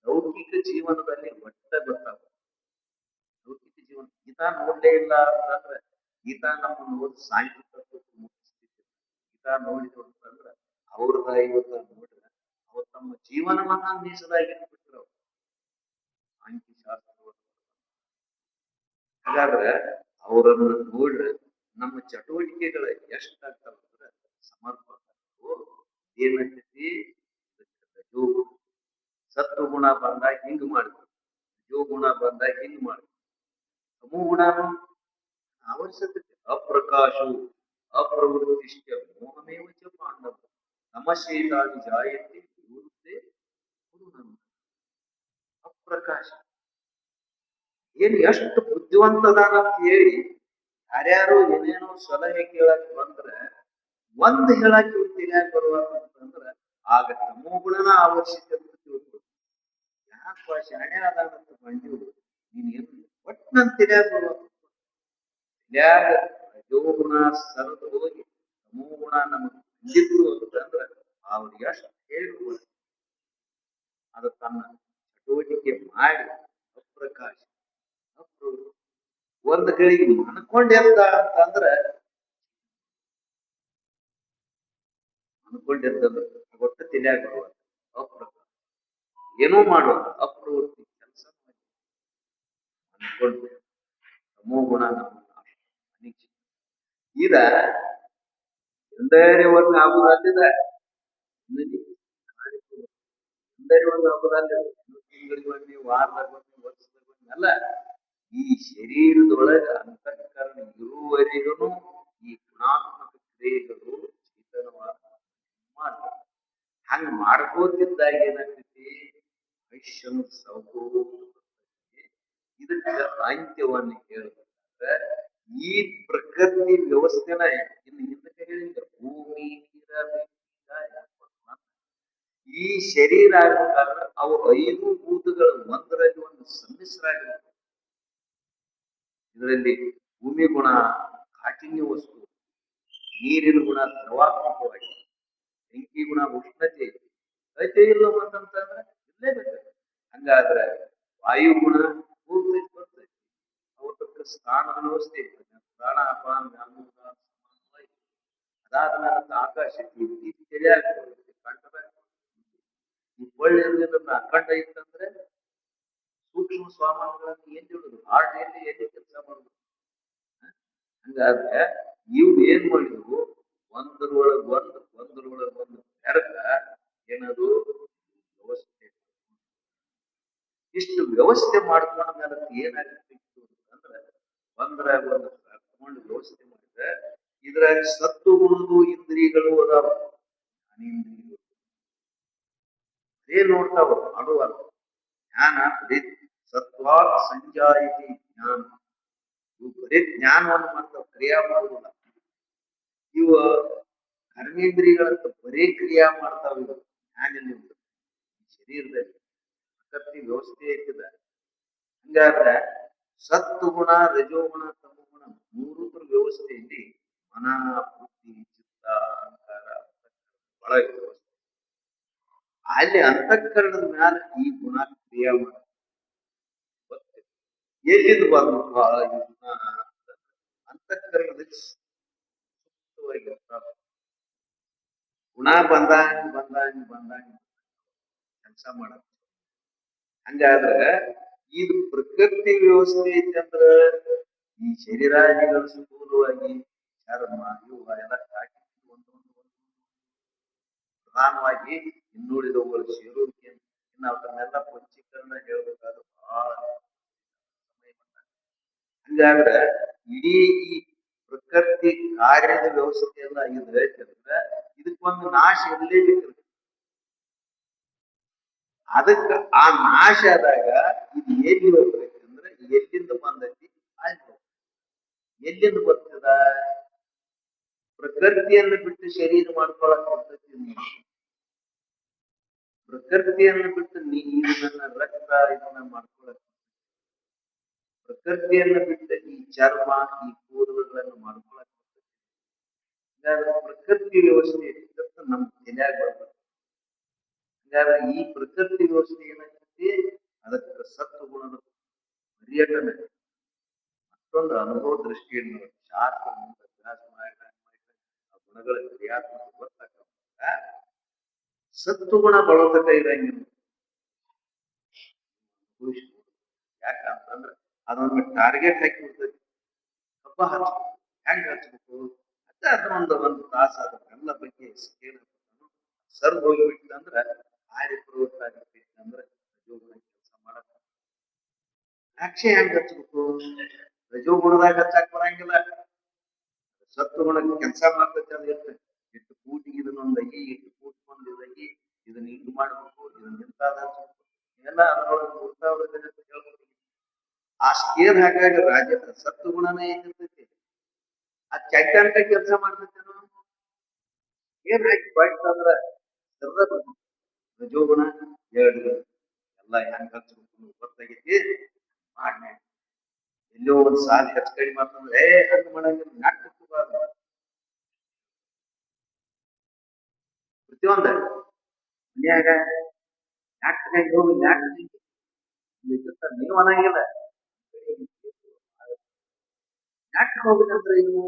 ಲೌಕಿಕ ಜೀವನದಲ್ಲಿ ಒಟ್ಟ ಗೊತ್ತಾಗ ಲೌಕಿಕ ಜೀವನ ಗೀತಾ ನೋಡ್ಲೇ ಇಲ್ಲ ಅಂತಂದ್ರೆ ಗೀತಾ ನಮ್ಮನ್ನು ನೋಡಿ ಸಾಂಖ್ಯಿಕ ಮುಗಿಸ್ತಿದ್ರು ಗೀತಾ ನೋಡಿದ್ರು ಅಂತಂದ್ರೆ ಅವ್ರದ ಇವತ್ತ ನೋಡಿದ್ರೆ ಅವ್ರು ತಮ್ಮ ಜೀವನವನ್ನ ಮೀಸಲಾಗಿ ಬಿಟ್ಟರು ಅವ್ರು ಸಾಂಖ್ಯ ಶಾಸ್ತ್ರ ಹಾಗಾದ್ರೆ ಅವರನ್ನು ನೋಡ್ರೆ ನಮ್ಮ ಚಟುವಟಿಕೆಗಳ ಎಷ್ಟಾಗ್ತಾವ ಅಂದ್ರೆ ಸಮರ್ಪಕ ಏನಂತೈತಿ ಸತ್ವ ಗುಣ ಬಂದಾಗ ಹಿಂಗ್ ಮಾಡ್ಬೇಕು ರಜೋ ಗುಣ ಬಂದಾಗ ಹಿಂಗ್ ಮಾಡ್ಬೇಕು ತಮೋ ಗುಣ ಅವಶ್ಯಕತೆ ಅಪ್ರಕಾಶು ಅಪ್ರವೃತ್ತಿಶ್ಚ ಮೋಹಮೇವ ಚ ಪಾಂಡವ ನಮಶೇತಾನಿ ಜಾಯತೆ ವಿವೃದ್ಧೆ ಅಪ್ರಕಾಶ ಏನ್ ಎಷ್ಟು ಬುದ್ಧಿವಂತದಾನ ಅಂತ ಹೇಳಿ ಯಾರ್ಯಾರು ಏನೇನೋ ಸಲಹೆ ಕೇಳಕ್ ಬಂದ್ರೆ ಒಂದ್ ಹೇಳಕ್ ತಿಳಿಯಾಕ ಬರುವಾಗ ಅಂತಂದ್ರ ಆಗ ತಮೋ ಗುಣನ ಅವಶ್ಯಕತೆ ಯಾಕಪ್ಪ ಶಾಣೆ ಆದಾಗಂತ ಬಂದಿವು ನೀನ್ ಏನು ಒಟ್ ನನ್ ತಿಳಿಯಾಕ ಬರುವಾಗ ತಿಳಿಯಾಗ ರಜೋಗುಣ ಸರದು ಹೋಗಿ ತಮೋ ಗುಣ ನಮಗ್ ಬಂದಿದ್ರು ಅಂತಂದ್ರ ಅವ್ರಿಗೆ ಎಷ್ಟು ಹೇಳುವ ಅದು ತನ್ನ ಚಟುವಟಿಕೆ ಮಾಡಿ ಅಪ್ರಕಾಶ ಒಂದ್ ಗಳಿಗೆ ಅನ್ಕೊಂಡೆದ್ದ ಅಂತಂದ್ರೆ ಅನ್ಕೊಂಡೆದ್ದಂದ್ರೆ ಒಟ್ಟು ತಿಳಿಯಾಗ ಅಪ್ರಕಾಶ ಏನೋ ಮಾಡುವ ಅಪ್ರವೃತ್ತಿ ಕೆಲಸ ಅನ್ಕೊಂಡ್ರೆ ತಮೋ ಗುಣ ನಮ್ಮ ಇದ ಎಂದರೆ ಒಂದು ಆಗುವುದಲ್ಲಿದೆ ಎಂದರೆ ಒಂದು ಆಗುವುದಲ್ಲಿದೆ ತಿಂಗಳಿಗೊಮ್ಮೆ ವಾರದಾಗೊಮ್ಮೆ ವರ್ಷದಾಗೊಮ್ಮೆ ಅಲ್ಲ ಈ ಶರೀರದೊಳಗ ಅಂತಃಕರಣ ಇರುವವರೆಗೂ ಈ ಗುಣಾತ್ಮಕ ಕ್ರಿಯೆಗಳು ಚೇತನವಾದ ಮಾಡ್ತಾರೆ ಹಂಗ ಮಾಡ್ಕೋತಿದ್ದಾಗ ಏನಾಗ್ತೈತಿ ವೈಶ್ಯನ ಸೌಕೋ ಇದಕ್ಕೆ ಅಂತ್ಯವನ್ನು ಹೇಳ್ಬೇಕಾದ್ರೆ ಈ ಪ್ರಕೃತಿ ವ್ಯವಸ್ಥೆನ ಇನ್ನು ಹಿಂದಕ್ಕೆ ಹೇಳಿದ ಭೂಮಿ ಈ ಶರೀರ ಆಗ್ಬೇಕಾದ್ರೆ ಅವು 5 ಭೂತಗಳ ಒಂದರಲ್ಲಿ ಒಂದು ಸಮ್ಮಿಶ್ರ ಆಗಿರುತ್ತೆ ಇದರಲ್ಲಿ ಭೂಮಿ ಗುಣ ಕಾಠಿಣ್ಯ ವಸ್ತು ನೀರಿನ ಗುಣ ದ್ರವಾತ್ಮಕವಾಗಿ ಬೆಂಕಿ ಗುಣ ಉಷ್ಣತೆ ಐತೆ ಇಲ್ಲ ಅಂತಂತಂದ್ರೆ ಇರ್ಲೇಬೇಕು ಹಂಗಾದ್ರೆ ವಾಯು ಗುಣ ಬರ್ತೈತಿ ಅವತ್ತಕ್ಕೆ ಸ್ಥಾನದ ವ್ಯವಸ್ಥೆ ಪ್ರಾಣ ಅಪಾನ ಅದಾದ ಮೇಲೆ ಆಕಾಶ ತಿಳಿಯಾಗ ಈ ಒಳ್ಳೆ ಅಖಂಡ ಇತ್ತಂದ್ರೆ ಸೂಕ್ಷ್ಮ ಸ್ವಾಮಾನುಗಳನ್ನು ಏನ್ ಹೇಳುದು ಹಾರ್ಟ್ ಎಲ್ಲಿ ಕೆಲಸ ಮಾಡುದು ಹಂಗಾದ್ರೆ ಇವು ಏನ್ ಮಾಡಿದ್ವು ಒಂದರೊಳಗೆ ಒಂದು ಬೆರಕ ಏನದು ವ್ಯವಸ್ಥೆ. ಇಷ್ಟು ವ್ಯವಸ್ಥೆ ಮಾಡ್ಕೊಂಡ ಮೇಲೆ ಏನಾಗ್ತಿತ್ತು ಅಂತಂದ್ರೆ ಒಂದ್ರಾಗ ಒಂದು ಕರ್ಕೊಂಡು ವ್ಯವಸ್ಥೆ ಮಾಡಿದ್ರೆ ಇದ್ರಾಗ ಸತ್ತು ಉಳಿದು ಇಂದ್ರಿಯಗಳು ಅದಾವ, ಜ್ಞಾನೇಂದ್ರಿಯಗಳು ಅದೇ ನೋಡ್ತಾವ ಮಾಡುವಲ್ಲ. ಜ್ಞಾನ ಬರೀ ಸತ್ವಾ ಸಂಜಾಯಿತಿ ಜ್ಞಾನ, ಇವು ಬರೀ ಜ್ಞಾನವನ್ನು ಮಾಡ್ತಾವ, ಕ್ರಿಯಾ ಮಾಡುವುದಿಲ್ಲ. ಇವ ಕರ್ಮೇಂದ್ರಿಯಗಳಂತ ಬರೀ ಕ್ರಿಯಾ ಮಾಡ್ತಾವ. ಇವು ಜ್ಞಾನ ಶರೀರದಲ್ಲಿ ಪ್ರಕೃತಿ ವ್ಯವಸ್ಥೆ ಐತಿದ. ಹಂಗಾದ್ರೆ ಸತ್ತು ಗುಣ, ರಜೋಗುಣ, ತಮೋಗುಣ ಮೂರು ವ್ಯವಸ್ಥೆಯಲ್ಲಿ ಮನ, ಬುದ್ಧಿ, ಚಿತ್ತ, ಅಹಂಕಾರ ಬಹಳ ವ್ಯವಸ್ಥೆ. ಅಲ್ಲಿ ಅಂತಃಕರಣದ ಮ್ಯಾಲ ಈ ಗುಣ ಕ್ರಿಯೆ ಮಾಡ ಎಲ್ಲಿಂದ ಬಂದಪ್ಪ ಈ ಗುಣ ಅಂತಃಕರಣದಲ್ಲಿ ಗುಣ ಬಂದಂಗ ಕೆಲಸ ಮಾಡ. ಹಂಗಾದ್ರೆ ಇದು ಪ್ರಕೃತಿ ವ್ಯವಸ್ಥೆ ಐತಂದ್ರ ಈ ಶರೀರಾದಿಗಳು ಸ್ಥೂಲವಾಗಿ ಚರ್ಮ ಇವು ಎಲ್ಲ ಒಂದೊಂದು ಪ್ರಧಾನವಾಗಿ ಇನ್ನುಳಿದವುಗಳು ಸೇರುವಿಕೆ. ಇನ್ನು ಅದನ್ನೆಲ್ಲ ಪಂಚೀಕರಣ ಹೇಳ್ಬೇಕಾದ್ರೆ ಬಹಳ ಸಮಯ ಬಂದಾಗ. ಹಂಗಾದ್ರೆ ಇಡೀ ಈ ಪ್ರಕೃತಿ ಕಾರ್ಯದ ವ್ಯವಸ್ಥೆ ಎಲ್ಲ ಇದ್ರೆ ಇದಕ್ಕೊಂದು ನಾಶ ಇರಲೇಬೇಕು. ಅದಕ್ಕ ಆ ನಾಶ ಆದಾಗ ಇದು ಎಲ್ಲಿ ಹೋಗ್ಬೇಕಂದ್ರೆ ಎಲ್ಲಿಂದ ಬಂದೈತಿ ಅಲ್ಲಿ ಎಲ್ಲಿಂದ ಬರ್ತದ? ಪ್ರಕೃತಿಯನ್ನು ಬಿಟ್ಟು ಶರೀರ ಮಾಡ್ಕೊಳಕ್ ಬರ್ತೈತಿ. ಪ್ರಕೃತಿಯನ್ನು ಬಿಟ್ಟು ಇದನ್ನ ರಕ್ತ ಇದನ್ನ ಮಾಡ್ಕೊಳಕ್, ಪ್ರಕೃತಿಯನ್ನು ಬಿಟ್ಟು ಈ ಚರ್ಮ ಈ ಕೂದಲುಗಳನ್ನು ಮಾಡ್ಕೊಳಕ್ ಬರ್ತೈತಿ. ಪ್ರಕೃತಿ ವ್ಯವಸ್ಥೆ ನಮ್ ತಲೆಯಾಗ ಬರ್ಬೇಕು. ಹಂಗಾದ್ರೆ ಈ ಪ್ರಕೃತಿ ವ್ಯವಸ್ಥೆ ಏನಾಗ್ತೈತಿ, ಅದಕ್ಕೆ ಸತ್ತು ಗುಣದ ಪರ್ಯಟನೆ ಮತ್ತೊಂದು ಅನುಭವ ದೃಷ್ಟಿಯನ್ನು ಶಾಸ್ತ್ರ ಅಭ್ಯಾಸ ಮಾಡಿ ಆ ಗುಣಗಳ ಕ್ರಿಯಾತ್ಮಕ ಗೊತ್ತಾಗ ಸತ್ತು ಗುಣ ಬಳೋತಕ ಇರಂಗಿಲ್ಲ. ಯಾಕಂತಂದ್ರೆ ಅದೊಂದು ಟಾರ್ಗೆಟ್ ಹಾಕಿ ಬಿಡ್ತೈತಿ. ಹಬ್ಬ ಹಚ್ಬೇಕು, ಹೆಂಗ್ ಹಚ್ಬೇಕು ಅಂತ ಅದೊಂದು ತಾಸ ಅದಕ್ಕೆಲ್ಲ ಬಗ್ಗೆ ಸರ್ದ್ ಹೋಗಿಬಿಟ್ಟಂದ್ರೆ ಕಾರ್ಯಪ್ರವೃತ್ತ ಆಗಿರ್ತೈತಿ. ರಜೋಗುಣ ಕೆಲಸ ಮಾಡಕ್ ದ್ರಾಕ್ಷಿ ಹೆಂಗ್ ಹಚ್ಬೇಕು? ರಜೋಗುಣದಾಗ ಹಚ್ಚಾಕ್ ಬರಂಗಿಲ್ಲ. ಸತ್ತು ಗುಣಕ್ಕೆ ಕೆಲಸ ಮಾಡ್ತೈತಿ. ಅದು ಇರ್ತೈತಿ ಎಷ್ಟು ಕೂಟಿಗೆ ಇದನ್ನೊಂದಾಗಿ ಎಷ್ಟು ಕೂಟ್ಕೊಂಡು ಇದಾಗಿ ಇದನ್ನ ಹಿಂಗ್ ಮಾಡ್ಬೇಕು, ಇದನ್ನ ನಿಂತಾದ ಎಲ್ಲ ಅದ್ರೊಳಗೆ ಹೇಳ್ಬೇಕು. ಆ ಸ್ಕೇಲ್ ಹಾಗಾಗಿ ರಾಜ್ಯ ಸತ್ತು ಗುಣನೇ ಏನಿರ್ತೈತಿ ಆ ಚೈತಾಂತ ಕೆಲಸ ಮಾಡ್ತೈತಿ. ಏನ್ ಹಾಕಿ ಬಾಯ್ತಂದ್ರ ರಜೋಗುಣ ಎರಡು ಎಲ್ಲ ಹೆಂಗ್ ಹಚ್ಬೇಕು ಗೊತ್ತಾಗೈತಿ. ಮಾಡ್ನೆ ಎಲ್ಲೋ ಒಂದ್ ಸಾಲ ಹೆಚ್ಚು ಕಡಿಮೆ ಮಾಡ್ತಂದ್ರೆ ಹಂಗ ಮಾಡಂಗಿಲ್ಲ. ನಾಟಕ ಪ್ರತಿಯೊಂದ ಮನ್ಯಾಗ ನಾಟಕ ಹೋಗಿ ನಾಟಕ ನೀವು ಅನ್ನಂಗಿಲ್ಲ. ನಾಟಕ ಹೋಗ್ಬೇಕಂದ್ರೆ ಏನು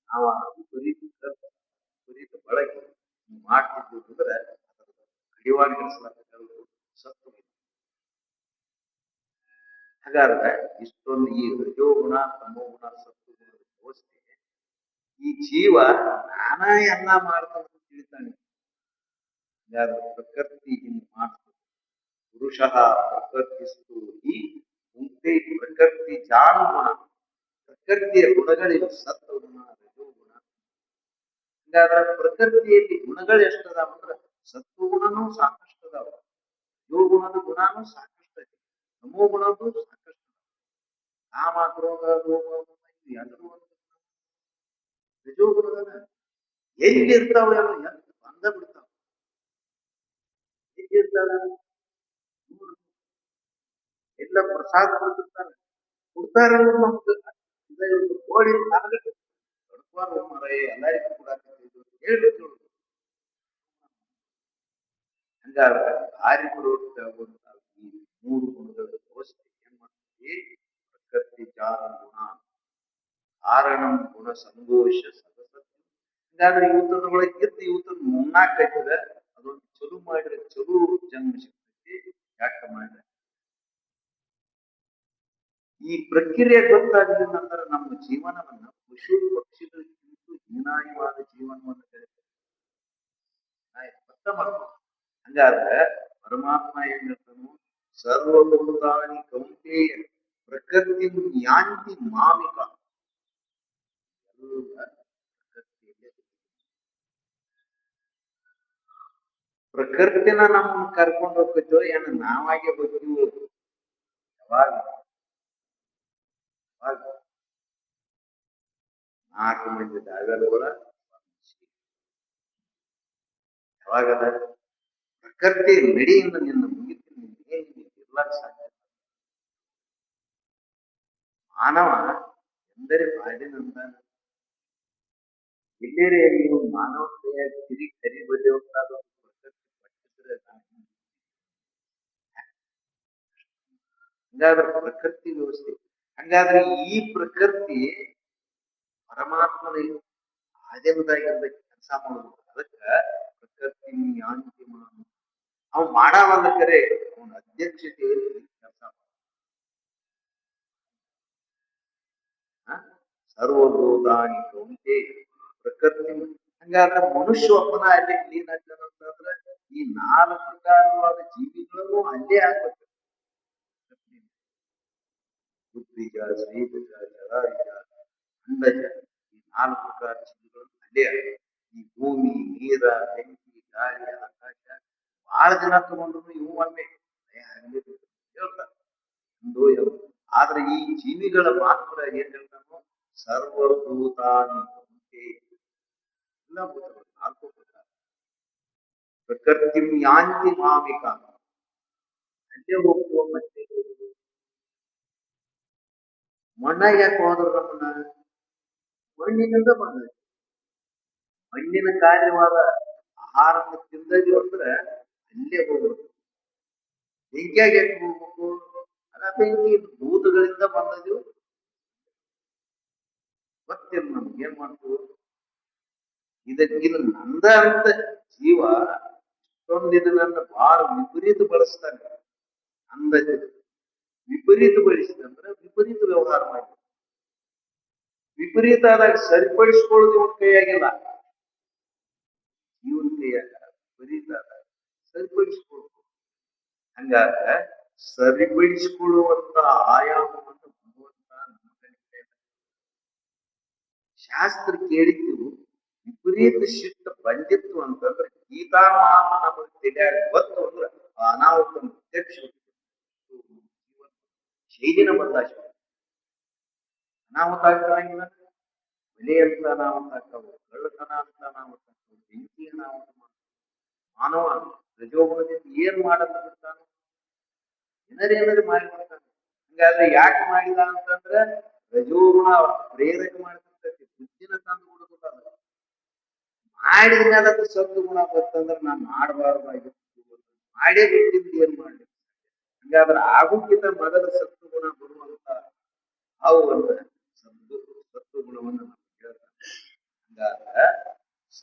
ನಾವು ಬರೀತ ಬಳಕೆ ಮಾಡ್ತಿದ್ವಿ ಅಂದ್ರೆ ಕಡಿವಾಣ ಸತ್ತು. ಹಾಗಾದ್ರೆ ಇಷ್ಟೊಂದು ಈ ರಜೋಗುಣ ತಮೋಗುಣ ಸತ್ತುಗುಣ ವ್ಯವಸ್ಥೆ ಈ ಜೀವ ನಾನಾ ಎಲ್ಲ ಮಾಡ್ತಾನೆ ತಿಳಿತಾನೆ. ಪ್ರಕೃತಿ ಹಿಂಗ್ ಮಾಡ್ತದೆ. ಪುರುಷ ಪ್ರಕೃತಿಸ್ತು ಈ ಮುಂದೆ ಪ್ರಕೃತಿ ಜಾನುಗುಣ, ಪ್ರಕೃತಿಯ ಗುಣಗಳಿವೆ ಸತ್ವಗುಣ ರಜೋಗುಣ. ಹಾಗಾದ್ರೆ ಪ್ರಕೃತಿಯಲ್ಲಿ ಗುಣಗಳು ಎಷ್ಟದಾವ ಅಂದ್ರೆ ಸತ್ವಗುಣನೂ ಸಾಕಷ್ಟು ಅದಾವ, ರಜೋಗುಣದ ಗುಣನೂ ಸಾಕಷ್ಟು ಐತಿ, ತಮೋ ಗುಣದ್ದು ಸಾಕಷ್ಟು. ಕಾಮ ಕ್ರೋಧ ಲೋಭ ಎಲ್ಲರೂ ರಜೋಗುಣದ ಎಲ್ಲಿ ಇರ್ತಾವ ಎಲ್ಲ ಬಂದ ಬಿಡ್ತಾವ. ಎಲ್ಲಿರ್ತಾವ? ಎಲ್ಲ ಪ್ರಸಾದ ಕೊಡ್ತಿರ್ತಾರೆ, ಕೊಡ್ತಾರ ಕೋಡಿ ಎಲ್ಲರಿಗೂ ಕೂಡ ಹೇಳ್ಬೇಕು. ಹಂಗಾದ್ರೆ ಕಾರ್ಯಪ್ರವೃತ್ತ ಆಗುವಂತಹ ಈ ಮೂರು ಗುಣಗಳ ವ್ಯವಸ್ಥೆ ಏನ್ ಮಾಡ್ತೀವಿ? ಪ್ರಕೃತಿ ಜಾನ ಗುಣ ಕಾರಣ ಗುಣ ಸಂಘೋಷ ಸದಸತ್ವ. ಹಂಗಾದ್ರೆ ಇವತ್ತೊಳಗೆ ಗೆದ್ದು ಇವತ್ತು ಮುನ್ನಾಕೈತದ ಅದೊಂದು ಚಲೋ ಮಾಡಿದ್ರೆ ಚಲೋ ಜನ್ಮ ಸಿಗ್ತೈತಿ. ಯಾಕೆ ಮಾಡಿದ್ರೆ ಈ ಪ್ರಕ್ರಿಯೆ ಗೊತ್ತಾಗಲಿಲ್ಲ ಅಂದ್ರೆ ನಮ್ಮ ಜೀವನವನ್ನ ಪಶು ಪಕ್ಷಿಗಳಿಗಿಂತ ಹೀನಾಯವಾದ ಜೀವನವನ್ನು ಅರ್ಥ ಮಾಡ್ಬೋದು. ಹಂಗಾದ್ರೆ ಪರಮಾತ್ಮ ಏನ್ ಹೇಳ್ತಾನು, ಸರ್ವಭೂತಾನಿ ಕೌಂತೆಯ ಪ್ರಕೃತಿ ಯಾಂತಿ ಮಾಮಿಕ. ಎಲ್ಲ ಪ್ರಕೃತಿಯಲ್ಲಿ ಪ್ರಕೃತಿನ ನಮ್ಮನ್ನ ಕರ್ಕೊಂಡು ಹೋಗ್ತಿದ್ವು, ಏನ ನಾವಾಗೆ ಹೋಗ್ತೀವಿ? ಯಾವಾಗ ಯಾವಾಗ 4 ಮಂದಿ ದಾಗಲುಗಳ ಯಾವಾಗದ ಪ್ರಕೃತಿ ನಡಿಯಿಂದ ನಿನ್ನ ಮುಗಿತೀನಿ ಇರ್ಲಾಕ ಸಾಧ್ಯ. ಮಾನವ ಎಂದರೆ ಬಾಡಿನಂತ ಎಲ್ಲೇ ನೀವು ಮಾನವ ಕೈಯಾಗಿ ತಿರಿ ಕರಿ ಬಡಿಯುವಂತಾದ ಪ್ರಕೃತಿ ಪಟ್ಟಿದ್ರೆ ಹಂಗಾದ್ರೆ ಪ್ರಕೃತಿ ವ್ಯವಸ್ಥೆ. ಹಂಗಾದ್ರೆ ಈ ಪ್ರಕೃತಿ ಪರಮಾತ್ಮನ ಆದ್ಯಮದಾಗಿಂದ ಕೆಲಸ ಮಾಡೋದು. ಅದಕ್ಕ ಪ್ರಕೃತಿ ಯಾಂತಿಮ ಅವ್ ಮಾಡವಲ್ಲ ಕರೆ ಅವನ ಅಧ್ಯಕ್ಷತೆಯಲ್ಲಿ ಕೆಲಸ ಸರ್ವಭೂತಾನಿ ಕೌಂತೆ ಪ್ರಕೃತಿ. ಹಂಗಾದ್ರೆ ಮನುಷ್ಯ ಒಬ್ಬನ ಅಲ್ಲಿ ಕ್ಲೀನ್ ಆಗ್ತಾನಂತಂದ್ರೆ ಈ 4 ಪ್ರಕಾರವಾದ ಜೀವಿಗಳನ್ನು ಅಲ್ಲೇ ಆಗ್ಬೇಕು. ಬುದ್ಧಿಜ, ಶ್ರೀಜ, ಜರಾಯುಜ, ಅಂಡಜ, ಈ 4 ಪ್ರಕಾರ ಜೀವಿಗಳು ಅಲ್ಲೇ ಆಗ್ಬೇಕು. ಈ ಭೂಮಿ, ನೀರ, ಬೆಂಕಿ, ಗಾಳಿ, ಆಕಾಶ ಬಹಳ ಜನ ತಗೊಂಡ್ರು ಇವು ಒಮ್ಮೆ ಹೇಳ್ತಾರೆ ಆದ್ರೆ ಈ ಜೀವಿಗಳ ಮಾತ್ರ ಏನ್ ಹೇಳ್ತಾನೋ, ಸರ್ವಭೂತಾನಿ ಎಲ್ಲ ಭೂತಗಳು 4 ಪ್ರಕಾರ ಪ್ರಕೃತಿ ಯಾಂತಿ ಮಾಮಿಕ ಅಲ್ಲೇ ಹೋಗುವ. ಮತ್ತೆ ಮಣ್ಣ ಯಾಕೆ ಹೋದ್ರು ನಮ್ಮನ್ನ? ಮಣ್ಣಿನಿಂದ ಬಂದ ಮಣ್ಣಿನ ಕಾರ್ಯವಾದ ಆಹಾರವನ್ನು ತಿಂದದ್ದು ಅಂದ್ರೆ ಅಲ್ಲೇ ಹೋಗ್ಬೇಕು. ಬೆಂಕಿಯಾಗ ಯಾಕೆ ಹೋಗ್ಬೇಕು? ಅದ ಬೆಂಕಿ ಭೂತಗಳಿಂದ ಬಂದದ್ದು. ಗೊತ್ತಿಲ್ಲ ನಮ್ಗೆ ಏನ್ ಮಾಡ್ತು ಇದು ನಂದ ಅಂತ ಜೀವ ಇಷ್ಟೊಂದು ಇದನ್ನ ಬಹಳ ವಿಪರೀತ ಬಳಸ್ತಾನೆ. ಅಂದ ವಿಪರೀತ ಬಳಸಿದಂದ್ರೆ ವಿಪರೀತ ವ್ಯವಹಾರ ಮಾಡಿ ವಿಪರೀತ ಆದಾಗ ಸರಿಪಡಿಸ್ಕೊಳ್ಳೋದು ಇವನ್ ಕೈಯಾಗಿಲ್ಲ. ಇವನ್ ಕೈಯಾಗ ವಿಪರೀತ ಆದಾಗ ಸರಿಪಡಿಸ್ಕೊಳ್ಬೋದು. ಹಂಗಾಗ ಸರಿಪಡಿಸಿಕೊಳ್ಳುವಂತ ಆಯಾಮವನ್ನು ಭಗವಂತ ಶಾಸ್ತ್ರ ಕೇಳಿದ್ದು. ವಿಪರೀತ ಶಿಷ್ಟ ಬಂದಿತ್ತು ಅಂತಂದ್ರೆ ಗೀತಾ ಮಾತು ನಮಗೆ ತಿಳಿಯಾಗ ಗೊತ್ತು ಅಂದ್ರೆ ಅನಾಹುತ ಪ್ರತ್ಯಕ್ಷ ಶೈಲಿನ ಬದಲಾಯಿಸ ಅನಾಹುತ ಆಗ್ತಾರಂಗಿಲ್ಲ. ಬೆಲೆ ಅಂತ ಅನಾಹುತ ಆಗ್ತಾವು, ಕಳ್ಳತನ ಅಂತ ಅನಾಹುತ ಆಗ್ತಾವು, ಬೆಂಕಿ ಅನಾಹುತ ಮಾಡ್ತಾವ. ಮಾನವ ರಜೋಗುಣದಿಂದ ಏನ್ ಮಾಡಲ್ಲ ಬಿಡ್ತಾನೆ, ಏನಾರೇನಾದ್ರು ಮಾಡಿ ಬಿಡ್ತಾನೆ. ಹಂಗಾದ್ರೆ ಯಾಕೆ ಮಾಡಿದ ಅಂತಂದ್ರೆ ರಜೋಗುಣ ಪ್ರೇರಕ ಮಾಡ್ತಿರ್ತೈತಿ, ಬುದ್ಧಿನ ತಂದು ಕೊಡುದಿಲ್ಲ. ಮಾಡಿದ ಮೇಲೆ ಅದು ಸದ್ದು ಗುಣ ಬರ್ತಂದ್ರೆ ನಾನು ಮಾಡಬಾರ್ದಾಗಿತ್ತು, ಮಾಡೇ ಬಿಟ್ಟಿದ್ದು ಏನ್ ಮಾಡ್ಲಿ. ಹಂಗಾದ್ರೆ ಆಗುಕ್ಕಿಂತ ಮೊದಲ ಸತ್ತು ಗುಣ ಬರುವಂತ ಅವು ಸತ್ತು ಗುಣವನ್ನು ಹೇಳ್ತಾರೆ. ಹಂಗಾದ್ರೆ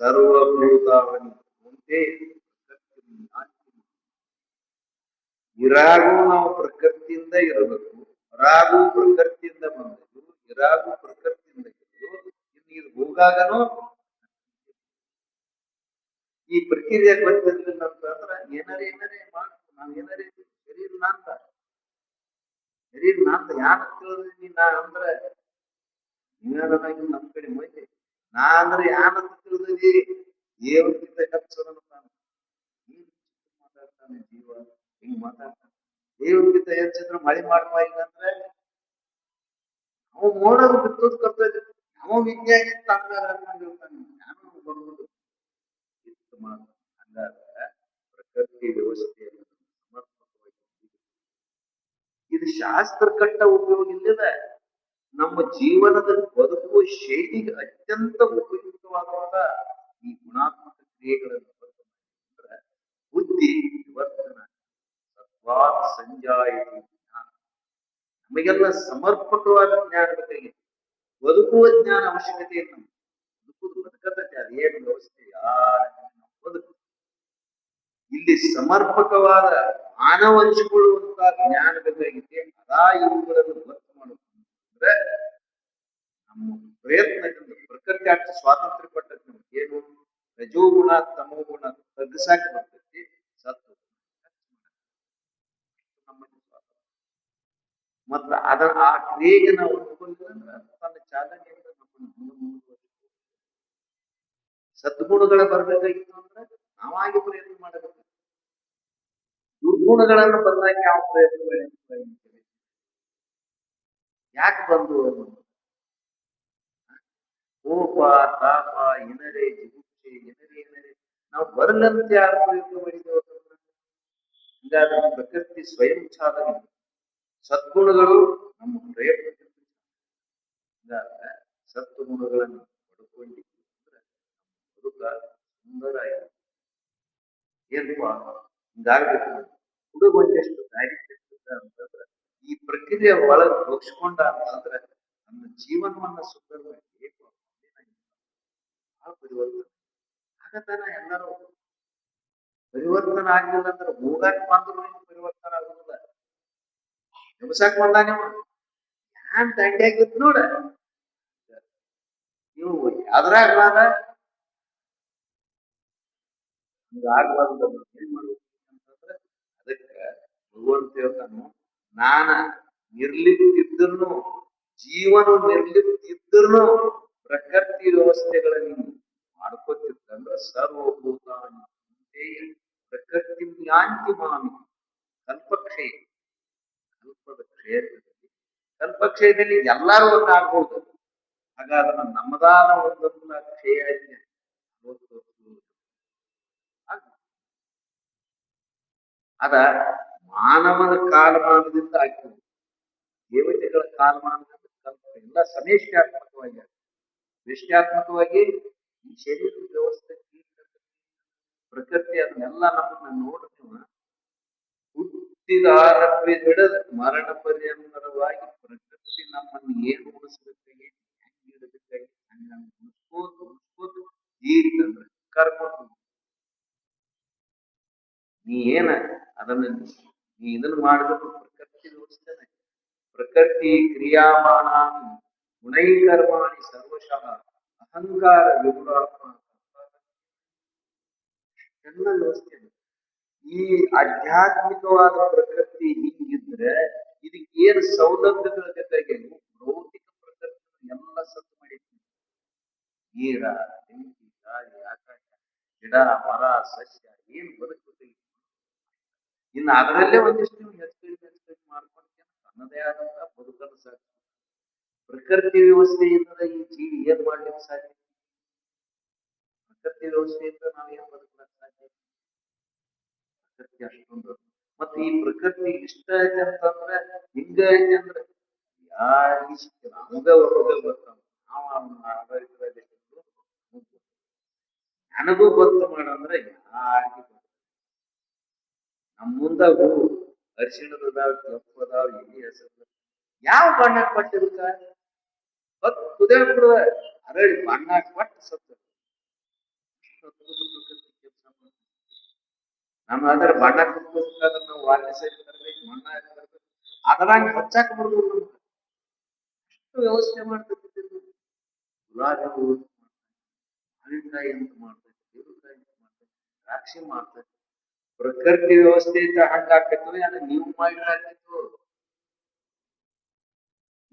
ಸರ್ವಭೂತವನ್ನು ಇರಾಗೂ ನಾವು ಪ್ರಕೃತಿಯಿಂದ ಇರಬೇಕು, ಹೊರಾಗೂ ಪ್ರಕೃತಿಯಿಂದ ಬಂದದ್ದು, ಇರಾಗೂ ಪ್ರಕೃತಿಯಿಂದ ಇರೋದು. ಇನ್ನು ಹೋಗಾಗನು ಈ ಪ್ರಕ್ರಿಯೆ ಗೊತ್ತಿರ್ಲಿಲ್ಲ ಅಂತಂದ್ರ ಏನಾರೇ ಮಾಡ್ತು. ನಾವ್ ಏನಾರೇ ಶರೀರ ನಾಂತ ಯಾರು ತಿಳಿದ್ರಿ ನಾ ಅಂದ್ರೆ ನೀನಾಗಿ ನಮ್ ಕಡೆ ಮಂದಿ ನಾ ಅಂದ್ರೆ ಯಾನಂತ ತಿಳಿದಿ ದೇವ್ರಿಗಿಂತ ಹೆಚ್ಚು ಮಾತಾಡ್ತಾನೆ ಜೀವ. ಹಿಂಗ್ ಮಾತಾಡ್ತಾನೆ ದೇವ್ರಿಗಿಂತ ಹೆಚ್ಚಿದ್ರೆ ಮಳೆ ಮಾಡ್ತಾ ಇಲ್ಲ ಅಂದ್ರೆ ಅವ ಮೋಡೋದು ಬಿತ್ತೋದು ಕರ್ತೈತಿ. ಅವ ವಿಜ್ಞಾನಿ ತಂದಿರ್ತಾನೆ, ನಾನು ಬರುವುದು ಹಂಗಾದ್ರೆ ಪ್ರಕೃತಿ ವ್ಯವಸ್ಥೆಯನ್ನು ಸಮರ್ಪಕವಾಗಿ ಇದು ಶಾಸ್ತ್ರ ಕಟ್ಟ ಉಪಯೋಗ ಇಲ್ಲದ ನಮ್ಮ ಜೀವನದ ಬದುಕುವ ಶೈಲಿಗೆ ಅತ್ಯಂತ ಉಪಯುಕ್ತವಾದಂತ ಈ ಗುಣಾತ್ಮಕ ಕ್ರಿಯೆಗಳನ್ನು ಅಂದ್ರೆ ಬುದ್ಧಿ ವಿವರ್ತನ ಸತ್ವಾತ್ ಸಂಜಾಯತಿ ಜ್ಞಾನ. ನಮಗೆಲ್ಲ ಸಮರ್ಪಕವಾದ ಜ್ಞಾನ ಬೇಕಾಗಿದೆ. ಬದುಕುವ ಜ್ಞಾನ ಅವಶ್ಯಕತೆ ಇಲ್ಲ. ಬದುಕುದು ಬದುಕತೈತೆ, ಅದೇನು ವ್ಯವಸ್ಥೆ ಬದುಕು. ಇಲ್ಲಿ ಸಮರ್ಪಕವಾದ ಮಾನವ ಹಂಚಿಕೊಳ್ಳುವಂತ ಜ್ಞಾನ ಬೇಕಾಗಿದೆ. ಅದಾ ಇವುಗಳನ್ನು ಗೊತ್ತು ಮಾಡುತ್ತಂದ್ರೆ ನಮ್ಮ ಪ್ರಯತ್ನದಿಂದ ಪ್ರಕೃತಿ ಆಗ್ತಿ ಸ್ವಾತಂತ್ರ್ಯ ಪಟ್ಟೈತಿ. ನಮ್ಗೆ ಏನು ರಜೋಗುಣ ತಮೋಗುಣ ತಗ್ಗಿಸಾಕ ಬರ್ತೈತಿ, ಮತ್ತ ಆ ಕ್ರಿಯೆಗೆ ನಾವು ಒಪ್ಪಿಕೊಂಡಿಲ್ಲ ಅಂದ್ರೆ ತನ್ನ ಚಾಲನೆಯಿಂದ ನಮ್ಮನ್ನು ಮುಂದುವರಿಸ್ಬೋದು. ಸದ್ಗುಣಗಳ ಬರ್ಬೇಕಾಗಿತ್ತು ಅಂದ್ರೆ ನಾವಾಗಿ ಪ್ರಯತ್ನ ಮಾಡಬೇಕು. ದುರ್ಗುಣಗಳನ್ನು ಬಂದಾಗ ಯಾವ ಪ್ರಯತ್ನ ಯಾಕೆ ಬಂದು ಕೋಪ, ತಾಪ, ಇನರೆ, ಜಿಗುಪ್ಸೆ, ಇನರೆ ನಾವು ಬರಲಂತೆ ಯಾರು ಪ್ರಯತ್ನ ಮಾಡಿದ್ದೇವೆ. ಹೀಗಾದ್ರೆ ಪ್ರಕೃತಿ ಸ್ವಯಂ ಸಾಧನೆ, ಸದ್ಗುಣಗಳು ನಮ್ಮ ಪ್ರಯತ್ನ. ಸದ್ಗುಣಗಳನ್ನು ಪಡ್ಕೊಂಡಿದ್ದು ಅಂದ್ರೆ ಬದುಕ ಸುಂದರ ಆಗಿದೆ. ಏನ್ಪಾ ಹಿಂಗಾಗ್ಬೇಕು ಹುಡುಗೊಂಡೆಷ್ಟು ದಾರಿ ಅಂತಂದ್ರೆ ಈ ಪ್ರಕ್ರಿಯೆ ಒಳಗೆ ಹೋಗಿಸ್ಕೊಂಡ ಅಂತಂದ್ರೆ ನಮ್ಮ ಜೀವನವನ್ನ ಸುಂದರವಾಗಿ ಪರಿವರ್ತನೆ ಆಗತಾನ. ಎಲ್ಲರೂ ಪರಿವರ್ತನೆ ಆಗ್ಲಿಲ್ಲ ಅಂದ್ರೆ ಹೋಗಾಕ್ ಬಂದ್ರು ಪರಿವರ್ತನೆ ಆಗುದಿಲ್ಲ. ವ್ಯವಸಾಯಕ್ ಬಂದ ನೀವು ಹ್ಯಾನ್ ದಂಡ್ಯಾಗಿದ್ ನೋಡ ನೀವು ಅದ್ರಾಗ್ಲಾರ ಹಂಗಾಗ್ಬಾರ್ದು. ಏನ್ ಮಾಡ್ಬೇಕು ಅಂತಂದ್ರೆ ಅದಕ್ಕೆ ಭಗವಂತ ಹೇಳ್ತಾನು, ನಾನ ನಿರ್ಲಿಪ್ತಿದ್ರು ಜೀವನ ನಿರ್ಲಿಪ್ತಿದ್ರು ಪ್ರಕೃತಿ ವ್ಯವಸ್ಥೆಗಳನ್ನು ಮಾಡ್ಕೊತಿರ್ತಂದ್ರ ಸರ್ವಭೂತ ಪ್ರಕೃತಿ ಯಾಂತಿ ಮಾಮಿ ಕಲ್ಪಕ್ಷಯ. ಕಲ್ಪದ ಕ್ಷೇತ್ರದಲ್ಲಿ ಕಲ್ಪಕ್ಷಯದಲ್ಲಿ ಎಲ್ಲರೂ ಒಂದಾಗ್ಬೋದು. ಹಾಗಾದ್ರೆ ನಮ್ಮದಾದ ಒಂದೊಂದು ಕ್ಷಯ ಅದ ಮಾನವನ ಕಾಲಮಾನದಿಂದ ಆಗ್ತದೆ. ದೇವತೆಗಳ ಕಾಲಮಾನದಿಂದ ಕಲ್ಪ ಎಲ್ಲ ಸಮೀಕ್ಷಾತ್ಮಕವಾಗಿ ವಿಷ್ಯಾತ್ಮಕವಾಗಿ ಈ ಶರೀರ ವ್ಯವಸ್ಥೆ ಪ್ರಕೃತಿ ಅದನ್ನೆಲ್ಲ ನಮ್ಮನ್ನ ನೋಡ್ತೀವ. ಹುಟ್ಟಿದಾರತ್ವ ಹಿಡಿದ ಮರಣ ಪರ್ಯಂತರವಾಗಿ ಪ್ರಕೃತಿ ನಮ್ಮನ್ನು ಏನು ಉಳಿಸ್ಬೇಕಾಗಿ ಹೆಂಗ್ ಇಡಬೇಕಾಗಿ ಹಂಗ ಉಳಿಸ್ಕೋದು ಜೀವಿತಂದ್ರೆ ಕರ್ಕೊಂಡು ನೀ ಏನ ಅದನ್ನ ನೀ ಇದನ್ನ ಮಾಡಬೇಕು. ಪ್ರಕೃತಿ ವ್ಯವಸ್ಥೆನೆ ಪ್ರಕೃತಿ ಕ್ರಿಯಾಮಾನ ಗುಣೈಕರ್ಮಾಣಿ ಸರ್ವಶಃ ಅಹಂಕಾರ ವಿಗುಣಾತ್ಮ ಎಲ್ಲ ವ್ಯವಸ್ಥೆ. ಈ ಆಧ್ಯಾತ್ಮಿಕವಾದ ಪ್ರಕೃತಿ ಹಿಂಗಿದ್ರೆ ಇದಕ್ಕೆ ಏನು ಸೌಲಭ್ಯಗಳ ಜೊತೆಗೆ ಭೌತಿಕ ಪ್ರಕೃತಿ ಎಲ್ಲ ಸತ್ತು ಮಾಡಿದ್ವಿ. ನೀರ, ಬೆಂಕಿ, ಗಾಳಿ, ಆಕಾಶ, ಗಿಡ, ಮರ, ಸಸ್ಯ ಏನ್ ಬದುಕಬೇಕು. ಇನ್ನು ಅದರಲ್ಲೇ ಒಂದಿಷ್ಟು ಹೆಚ್ಚು ಮಾಡ್ಕೊಂಡು ತನ್ನದೇ ಆದಂತಹ ಬದುಕಲು ಸಾಧ್ಯ. ಪ್ರಕೃತಿ ವ್ಯವಸ್ಥೆಯಿಂದ ಈ ಜೀವಿ ಏನ್ ಮಾಡ್ಲಿಕ್ಕೆ ಸಾಧ್ಯ? ಪ್ರಕೃತಿ ವ್ಯವಸ್ಥೆಯಿಂದ ನಾವು ಏನ್ ಬದುಕಲಿಕ್ಕೆ ಸಾಧ್ಯ? ಪ್ರಕೃತಿ ಅಷ್ಟೊಂದು. ಮತ್ತೆ ಈ ಪ್ರಕೃತಿ ಇಷ್ಟ ಐತೆ ಅಂತಂದ್ರೆ ಹಿಂಗ ಐತೆ ಅಂದ್ರೆ ಯಾರಿಗೆ ಸಿಕ್ಕಿಲ್ಲ. ಹಂಗ ಒಬ್ಬ ಬರ್ತಾವ. ನಾವು ಆಡಳಿತ ನನಗೂ ಗೊತ್ತು ಮಾಡಂದ್ರೆ ಯಾರಿಗೆ ನಮ್ಮ ಮುಂದಾಗ ಅರಿಶಿಣದಾವ್ ಕೆಂಪದಾವ್ ಎಲ್ಲಿ ಹೆಸರು ಯಾವ ಬಣ್ಣ ಕೊಟ್ಟಿರುತ್ತ ಕುದೇ ಬಿಡುವ ಅರಳಿ ಬಣ್ಣ ಕೊಟ್ಟು ಸತ್ತ. ನಮ್ಮ ಅದರ ಬಣ್ಣ ಕೊಡ್ಬೇಕಾದ್ರೆ ನಾವು ವಾಲ್ಯ ಸರಿ ತರಬೇಕು, ಮಣ್ಣ ತರಬೇಕು. ಅದರಂಗ ಹಚ್ಚಾಕ ಬರುದಿಲ್ಲ. ಅಷ್ಟು ವ್ಯವಸ್ಥೆ ಮಾಡ್ತಿರ್ತೀವಿ. ಗುಲಾಬಿ ಹೂ ಮಾವಿನಕಾಯಿ ಅಂತ ಮಾಡ್ತೈತಿ, ದೇವಕಾಯಿ ಅಂತ ಮಾಡ್ತೈತಿ, ದ್ರಾಕ್ಷಿ ಮಾಡ್ತೈತಿ. ಪ್ರಕೃತಿ ವ್ಯವಸ್ಥೆ ಇದ್ದ ಹಂಗಾಕೈತು ಯಾರು ನೀವು ಮಾಡಿರಾಕಿತ್ತು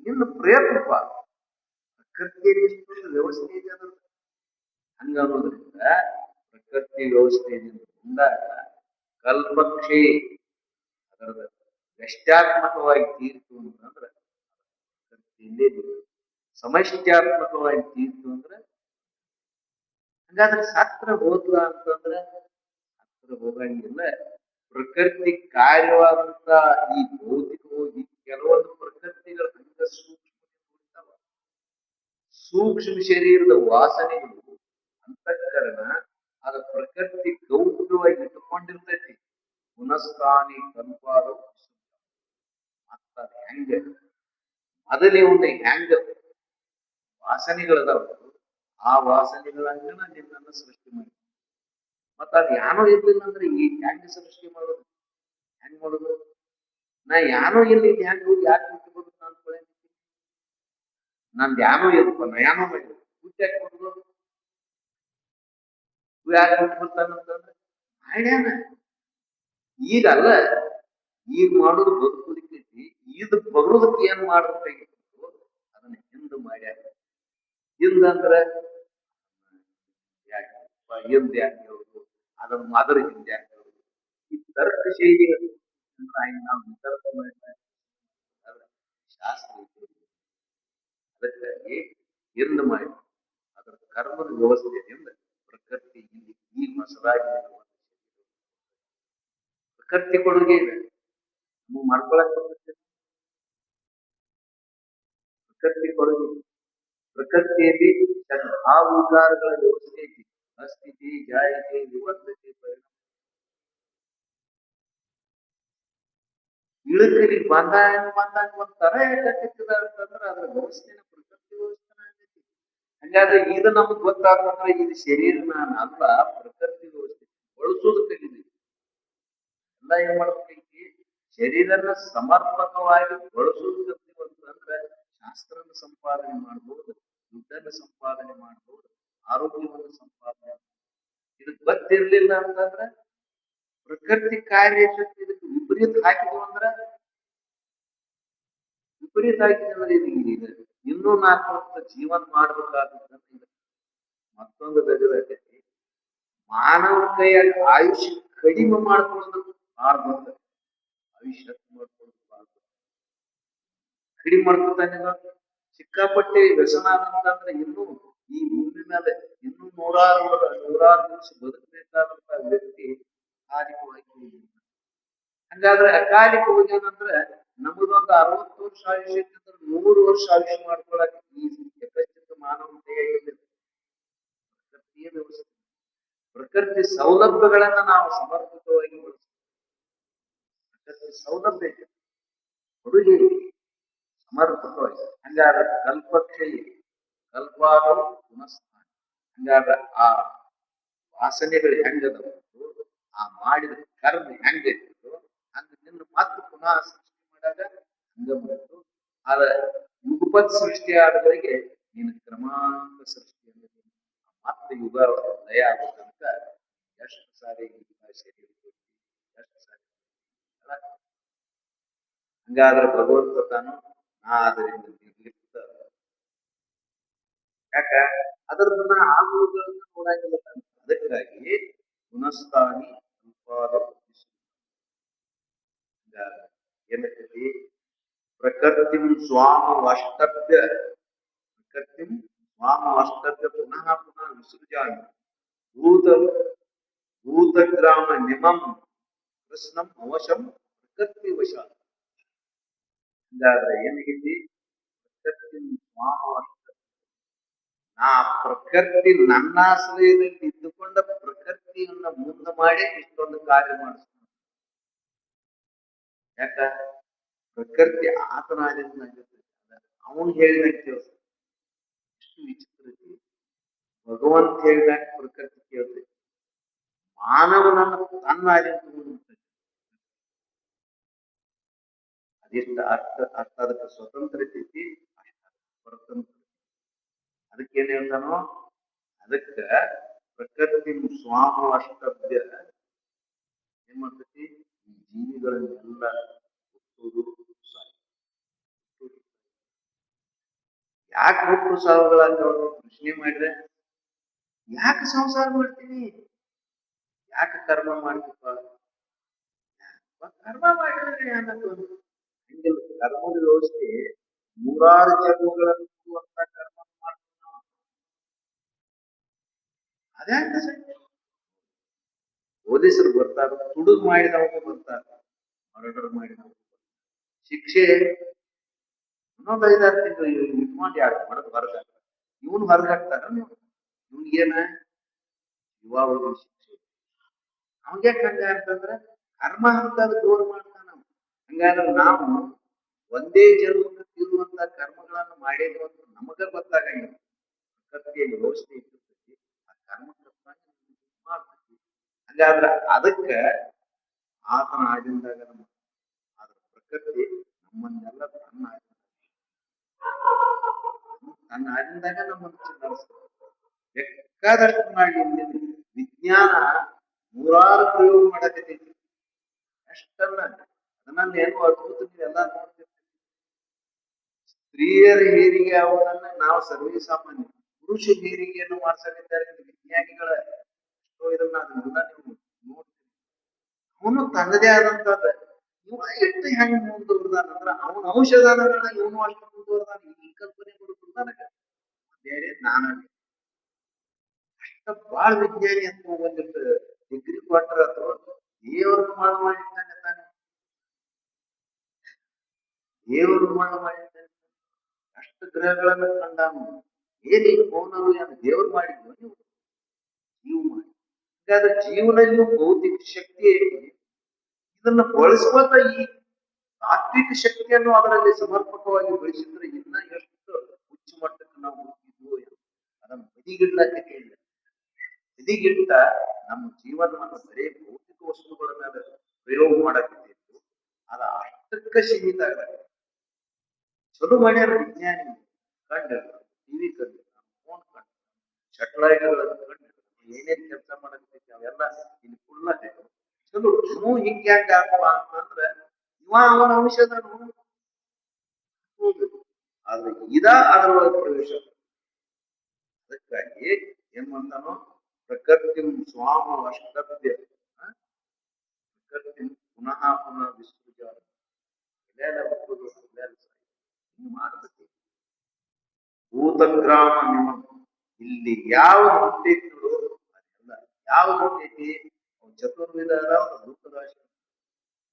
ನಿನ್ನ ಪ್ರಯತ್ನಪ್ಪ. ಪ್ರಕೃತಿಯಲ್ಲಿ ವ್ಯವಸ್ಥೆ ಇದೆ ಅದು ಹಂಗ ಅನ್ನೋದ್ರಿಂದ ಪ್ರಕೃತಿ ವ್ಯವಸ್ಥೆಯಿಂದ ಮುಂದಾಗ ಕಲ್ಪಕ್ಷೆ ಅದರ ವ್ಯಷ್ಟ್ಯಾತ್ಮಕವಾಗಿ ತೀರ್ತು ಅಂತಂದ್ರೆ ಪ್ರಕೃತಿಯಲ್ಲೇ ಸಮಷ್ಟ್ಯಾತ್ಮಕವಾಗಿ ತೀರ್ತು ಅಂದ್ರೆ ಹಂಗಾದ್ರೆ ಸತ್ರ ಹೋದ್ಲ ಅಂತಂದ್ರೆ ಸತ್ರ ಹೋಗಂಗಿಲ್ಲ. ಪ್ರಕೃತಿ ಕಾರ್ಯವಾದಂತ ಈ ಭೌತಿಕವಾಗಿ ಕೆಲವೊಂದು ಪ್ರಕೃತಿಗಳ ಸೂಕ್ಷ್ಮ ಶರೀರದ ವಾಸನೆಗಳು ಅಂತಃಕರಣ ಅದ ಪ್ರಕೃತಿ ಗೌಪ್ಯವಾಗಿ ಇಟ್ಟುಕೊಂಡಿರ್ತೈತಿ. ಪುನಃಸ್ಥಾನಿ ಕಲ್ಪಾದ ಮತ್ತ ಹೆಂಗ ಮೊದಲೇ ಒಂದು ಹೆಂಗ ವಾಸನೆಗಳದಾವ ಆ ವಾಸನೆಗಳಂಗ ನಿನ್ನನ್ನು ಸೃಷ್ಟಿ ಮಾಡಿ. ಮತ್ತ ಅದ್ ಯಾನೋ ಇರ್ಲಿಲ್ಲ ಅಂದ್ರೆ ಈ ಹೆಂಗ ಸೃಷ್ಟಿ ಮಾಡೋದು? ಹೆಂಗ್ ಮಾಡೋದು? ನಾ ಯಾನೋ ಇಲ್ಲಿ ಹೆಂಗ್ ಹೋಗಿ ಯಾಕೆ ಬಿಟ್ಟು ಅನ್ಕೊಳ್ಳಿ. ನಂದು ಯಾನೋ ಇರಪ್ಪ ನಾ ಯಾನೋ ಮಾಡಿ ಹುಟ್ಟಿ ಯಾಕೆ ಬಿಡುದು? ಯಾಕೆ ಬಿಟ್ಟು ಬರ್ತಾನಂತಂದ್ರೆ ಮಾಡ್ಯಾನ. ಈಗಲ್ಲ ಈಗ ಮಾಡೋದು ಬದುಕುದಿಕ್ಕೈತಿ. ಇದು ಬರೋದಕ್ಕೆ ಏನ್ ಮಾಡ್ಬೇಕಾಗಿತ್ತು ಅದನ್ನ ಹಿಂದ್ ಮಾಡ್ಯಾರ. ಹಿಂದಂದ್ರ ಯಾಕೆ ಹಿಂದ್ ಯಾಕೆ ಹೇಳುದು, ಅದನ್ನ ಅದರ ಹಿಂದೆ ಯಾಕೆ ಹೇಳುದು, ಈ ತರ್ಕ ಶೈಲಿ ನಾವು ವಿತರ್ಕ ಮಾಡಿದ ಶಾಸ್ತ್ರ ಐತಿ. ಅದಕ್ಕಾಗಿ ಹಿಂದ್ ಮಾಡಿ ಅದರ ಕರ್ಮದ ವ್ಯವಸ್ಥೆಯಿಂದ ಪ್ರಕೃತಿ ಇಲ್ಲಿ ಈ ಮಸರಾಗಿ ಪ್ರಕೃತಿ ಕೊಡುಗೆ ಇದೆ. ನೀವು ಮಾಡ್ಕೊಳಕ್ ಪ್ರಕೃತಿ ಕೊಡುಗೆ, ಪ್ರಕೃತಿಯಲ್ಲಿ ಭಾವವಿಕಾರಗಳ ವ್ಯವಸ್ಥೆ ಐತಿ. ಅಸ್ಥಿತಿ, ಜಾಯತೆ, ವಿವರ್ತತೆ, ಪರಿಣಾಮ ಇಳಕಲಿ ಬಂದಾಗ ಒಂದ್ ತರ ಕಟ್ಟಿರ್ತದ ಅಂತಂದ್ರೆ ಅದ್ರ ವ್ಯವಸ್ಥೆನ ಪ್ರಕೃತಿ ವ್ಯವಸ್ಥೆನ ಆಗೈತಿ. ಹಂಗಾದ್ರೆ ಇದು ನಮ್ಗೆ ಗೊತ್ತಾಗ್ತಂದ್ರೆ ಇದು ಶರೀರ ನಾನು ಅಲ್ಲ, ಪ್ರಕೃತಿ ವ್ಯವಸ್ಥೆ ಬಳಸೋದು ಕಲಿಬೇಕು. ಎಲ್ಲ ಏನ್ ಮಾಡ್ಬೇಕೈತಿ, ಶರೀರನ ಸಮರ್ಪಕವಾಗಿ ಬಳಸೋದು ಕಲಿಬೇಕು ಅಂದ್ರೆ ಶಾಸ್ತ್ರನ ಸಂಪಾದನೆ ಮಾಡ್ಬೋದು, ದುಡ್ಡನ್ನು ಸಂಪಾದನೆ ಮಾಡ್ಬೋದು, ಆರೋಗ್ಯವನ್ನು ಸಂಪಾದನೆ ಮಾಡ್ಬೋದು. ಇದಕ್ ಗೊತ್ತಿರ್ಲಿಲ್ಲ ಅಂತಂದ್ರೆ ಪ್ರಕೃತಿ ಕಾರ್ಯ ಶಕ್ತಿ ಇದಕ್ಕೆ ವಿಪರೀತ ಹಾಕಿದ್ವು ಅಂದ್ರೆ ಇದು ಇನ್ನೂ 4 ವರ್ಷ ಜೀವನ ಮಾಡ್ಬೇಕಾದ್ರೆ ಮತ್ತೊಂದು ದಗದಾಗೈತಿ. ಮಾನವ ಕೈಯಾಗ ಆಯುಷ್ಯ ಕಡಿಮೆ ಮಾಡ್ಕೊಳ್ಳೋದು ಮಾಡ್ಬೋದು, ಆಯುಷ್ಯ ಮಾಡ್ಕೊಳ್ಳೋದು ಕಡಿಮೆ ಮಾಡ್ಕೊತಾನೆ. ಸಿಕ್ಕಾಪಟ್ಟೆ ವ್ಯಸನ ಅಂತಂದ್ರೆ ಇನ್ನೂ ಈ ಭೂಮಿ ಮೇಲೆ ಇನ್ನೂ ನೂರಾರು ದಿವಸ ಬದುಕಬೇಕಾದಂತ ವ್ಯಕ್ತಿ ಅಕಾಲಿಕವಾಗಿ. ಹಂಗಾದ್ರೆ ಅಕಾಲಿಕ ಹೋಗ್ಯಾನಂದ್ರೆ ನಮಗೊಂದು 60 ವರ್ಷ ಆಯುಷ್ಯ ಇತ್ತಂದ್ರೆ 100 ವರ್ಷ ಆಯುಷ್ಯ ಮಾಡ್ಕೊಳಕ್ ಈ ಯಥೇಚ್ಛಿತ ಮಾನವ ಕೈಯಾಗಿಲ್ಲ. ಪ್ರಕೃತಿಯ ವ್ಯವಸ್ಥೆ, ಪ್ರಕೃತಿ ಸೌಲಭ್ಯಗಳನ್ನ ನಾವು ಸಮರ್ಪಕವಾಗಿ ಬಳಸ್ತೀವಿ. ಪ್ರಕೃತಿ ಸೌಲಭ್ಯ ಹುಡುಗಿ ಸಮರ್ಪಕವಾಗಿ. ಹಂಗಾದ್ರೆ ಕಲ್ಪಕ್ಷಯ ಕಲ್ಪಾದವು ಪುನಃಸ್ಥಾನ. ಹಂಗಾದ್ರೆ ಆ ವಾಸನೆಗಳು ಹೆಂಗದವು, ಆ ಮಾಡಿದ ಕರ್ಮ ಹೆಂಗಿತ್ತು ಹಂಗ ನಿನ್ನ ಮತ್ತೆ ಪುನಃ ಸೃಷ್ಟಿ ಮಾಡಾಗ ಹಂಗ ಬಂತು. ಆದ್ರೆ ಯುಗಪತ್ ಸೃಷ್ಟಿ ಆದವರಿಗೆ ನೀನು ಕ್ರಮಾಂಕ ಸೃಷ್ಟಿ ಅನ್ನೋದು ಮತ್ತೆ ಯುಗ ಲಯ ಆಗಬೇಕಂತ ಎಷ್ಟು ಸಾರಿ ಶರೀರ ಎಷ್ಟು ಸಾರಿ. ಹಂಗಾದ್ರೆ ಭಗವಂತ ತಾನು ನಾ ಅದರಿಂದ ನಿರ್ಲಿಪ್ತ. ಯಾಕ ಅದನ್ನ ಆಗುವುದನ್ನು ನೋಡಾಗಿಲ್ಲ. ಅದಕ್ಕಾಗಿ ಪುನಃಸ್ಥಾನಿ ಏನಂತೇಳಿ ಪ್ರಕೃತಿ ಸ್ವಾಮವಷ್ಟಭ್ಯ ಪ್ರಕೃತಿ ಸ್ವಾಮವಷ್ಟಭ್ಯ ಪುನಃ ಪುನಃ ವಿಸೃಜಾಮಿ ಭೂತಗ್ರಾಮ ನಿಮಂ ಕೃಷ್ಣಂ ಅವಶಂ ಪ್ರಕೃತಿ ವಶ. ಹಂಗಾದ್ರೆ ಏನಾಗೈತಿ, ಪ್ರಕೃತಿ ಸ್ವಾಮವಷ್ಟ ನಾ ಪ್ರಕೃತಿ ನನ್ನ ಆಶ್ರಯದಲ್ಲಿ ಇದ್ದುಕೊಂಡ ಪ್ರಕೃತಿಯನ್ನ ಮುಂದೆ ಮಾಡಿ ಇಷ್ಟೊಂದು ಕಾರ್ಯ ಮಾಡಿಸ್ತಾನೆ. ಯಾಕ ಪ್ರಕೃತಿ ಆತನ ಆಧೀನವಾಗಿರ್ತದೆ, ಅವನು ಹೇಳಿದಂಗೆ ಕೇಳ್ತದೆ. ಎಷ್ಟು ವಿಚಿತ್ರ ಐತಿ. ಭಗವಂತ ಹೇಳಿದಾಗ ಪ್ರಕೃತಿ ಕೇಳ್ತದೆ, ಮಾನವನನ್ನು ತನ್ನ ಆಧೀನ. ಅದೆಷ್ಟು ಅರ್ಥ ಅದಕ್ಕೆ ಸ್ವತಂತ್ರ ಐತಿ, ಸ್ವತಂತ್ರ. ಅದಕ್ಕೇನ್ ಹೇಳ್ತಾನೋ, ಅದಕ್ಕ ಪ್ರಕೃತಿ ಸ್ವಾಮ ಅಷ್ಟಭ್ಯ ಏನ್ ಮಾಡ್ತೈತಿ, ಈ ಜೀವಿಗಳನ್ನೆಲ್ಲ ಹುಟ್ಟುವುದು ಸಾಯಿ. ಯಾಕೆ ಹುಟ್ಟು ಸಾವುಗಳಾಗ ಪ್ರಶ್ನೆ ಮಾಡಿದ್ರೆ, ಯಾಕೆ ಸಂಸಾರ ಮಾಡ್ತೀನಿ, ಯಾಕೆ ಕರ್ಮ ಮಾಡ್ತೀಪ, ಕರ್ಮ ಮಾಡಿದ್ರೆ ಅನ್ನೋದು ಹಿಂಗಿಲ್ಲ. ಕರ್ಮದ ವ್ಯವಸ್ಥೆ 100 ಜನ್ಮಗಳನ್ನು ಕರ್ಮ ಮಾಡ್ತೀವಿ ನಾವು. ಅದೇ ಪೊಲೀಸರು ಬರ್ತಾರ, ತುಡುಗ್ ಮಾಡಿದವಾಗ ಬರ್ತಾರ, ಮರ್ಡರ್ ಮಾಡಿದವಾಗ ಶಿಕ್ಷೆ ಇನ್ನೊಂದು 5-6 ತಿಂಗಳು ಇಟ್ಕೊಂಡು ಯಾರು ಹೊರಗೆ ಹೊರಗಾಗ್ತಾರೆ. ಇವನು ಹೊರಗಾಗ್ತಾರ, ನೀವು ಇವ್ನಿಗೇನ ಇವಾಗ ಶಿಕ್ಷೆ. ಅವಂಗೆ ಹಂಗ ಅಂತಂದ್ರೆ ಕರ್ಮ ಅಂತ ದೂರ ಮಾಡ್ತಾನ. ಹಂಗಾದ್ರೆ ನಾವು ಒಂದೇ ಜನ್ಮಕ್ಕೆ ತೀರುವಂತ ಕರ್ಮಗಳನ್ನು ಮಾಡೇನು ಅಂತ ನಮಗ ಗೊತ್ತಾಗಂಗಿಲ್ಲ. ಪ್ರಕೃತಿಯಲ್ಲಿ ವ್ಯವಸ್ಥೆ ಇರ್ತೈತಿ, ಆ ಕರ್ಮ ಮಾಡ್ತೈತಿ. ಹಂಗಾದ್ರ ಅದಕ್ಕ ಆತನ ಆದಿಂದಾಗ ನಮ್ಮ ಆದ್ರ ಪ್ರಕೃತಿ ನಮ್ಮನ್ನೆಲ್ಲ ತನ್ನ ಆದಿಂದಾಗ ನಮ್ಮನ್ನು ನಡೆಸ್ತದೆ. ಬೇಕಾದಷ್ಟು ಮಾಡಿ ವಿಜ್ಞಾನ 100 ಪ್ರಯೋಗ ಮಾಡಕತ್ತೈತಿ. ಅಷ್ಟಲ್ಲ ಅದನ್ನ ಏನು ಅದ್ಭುತ ನೀವೆಲ್ಲ ನೋಡ್ತಿರ್ತೀವಿ. ಸ್ತ್ರೀಯರ ಹೇರಿಗೆ ಆಗುವುದನ್ನ ನಾವು ಸರ್ವೇ ಸಾಮಾನ್ಯ. ಪುರುಷ ಹೇರಿಗೆಯನ್ನು ಮಾಡ್ಸಲಿದ್ದಾರೆ ವಿಜ್ಞಾನಿಗಳ ಎಷ್ಟೋ ಇದನ್ನ ಅದನ್ನೆಲ್ಲ ನೀವು ನೋಡ್ತೀವಿ. ಅವನು ತನ್ನದೇ ಆದಂತದ ಇವ ಎಷ್ಟು ಹೆಂಗ್ ಮುಂದುವರ್ದಾನ ಅಂದ್ರ ಅವನ ಔಷಧಾನಗಳನ್ನ ಇವನು ಅಷ್ಟು ಮುಂದುವರ್ದಾನ. ಈ ಕಲ್ಪನೆ ಬರುದು ನನಗ ಬೇರೆ ನಾನು ಅಷ್ಟ ಬಾಳ ವಿಜ್ಞಾನಿ ಅಂತ ಒಂದಿಟ್ಟು ಡಿಗ್ರಿ ಕ್ವಾರ್ಟರ್ ಅಥವಾ ದೇವರು ಮಾಡಿದ್ದಾನೆ ತಾನೆ. ದೇವರು ಮಾಡಿದ್ದಾನೆ ಅಷ್ಟು ಗ್ರಹಗಳನ್ನು ಕಂಡಾನು. ಏನ್ ಈ ಮೌನವು ಏನು ದೇವರು ಮಾಡಿದ್ವು ನೀವು ಜೀವ ಮಾಡಿ. ಹಾಗಾದ್ರೆ ಜೀವನದಲ್ಲಿ ಭೌತಿಕ ಶಕ್ತಿ ಇದನ್ನ ಬಳಸ್ಕೊತ ಈ ತಾತ್ವಿಕ ಶಕ್ತಿಯನ್ನು ಅದರಲ್ಲಿ ಸಮರ್ಪಕವಾಗಿ ಬಳಸಿದ್ರೆ ಇನ್ನ ಎಷ್ಟು ಉಚ್ಚ ಮಟ್ಟಕ್ಕೆ ನಾವು ಹೋಗಿದ್ವು ಅದನ್ನ ಬದಿಗಿಡ್ಲಕ್ಕೆ ಕೇಳಿಲ್ಲ. ಬದಿಗಿಟ್ಟ ನಮ್ಮ ಜೀವನವನ್ನು ಬರೇ ಭೌತಿಕ ವಸ್ತುಗಳ ಮೇಲೆ ಪ್ರಯೋಗ ಮಾಡಕ್ಕಿತ್ತು ಅದ ಅಷ್ಟಕ್ಕ ಸೀಮಿತ ಆಗಲ್ಲ. ಚಲೋ ಮಾಡ್ಯಾರ ವಿಜ್ಞಾನಿ ಕಂಡಿಲ್ಲ, ಟಿವಿ ಕಂಡಿಲ್ಲ, ಫೋನ್ ಕಂಡಿಲ್ಲ, ಸೆಟಲೈಟ್ಗಳನ್ನು ಕಂಡಿಲ್ಲ, ಏನೇನ್ ಕೆಲಸ ಮಾಡಕ್ತೈತಿ ಅವೆಲ್ಲ ಇಲ್ಲಿ ಫುಲ್ ಚಲೋ ನೀವು ಹಿಂಗ ಯಾಕಪ್ಪ ಅಂತಂದ್ರೆ ಇವ ಅವನ ಅಂಶದನು ಆದ್ರೆ ಇದ ಅದರೊಳಗೆ ಪ್ರವೇಶ. ಅದಕ್ಕಾಗಿ ಏನ್ ಮಾಡ್ತಾನೋ ಪ್ರಕೃತಿ ಸ್ವಾಮ ಅಷ್ಟಭ್ಯ ಪ್ರಕೃತಿ ಪುನಃ ಪುನಃ ವಿಸೃಜ ಮಾಡಬೇಕು. ಭೂತಗ್ರಾಮ ನಿಮ ಇಲ್ಲಿ ಯಾವ ಹುಟ್ಟೈತಿ ನೋಡು ಅದೆಲ್ಲ ಯಾವ ಹುಟ್ಟೈತಿ ಚತುರ್ವಿಧ ಭೂತರಾಶಿ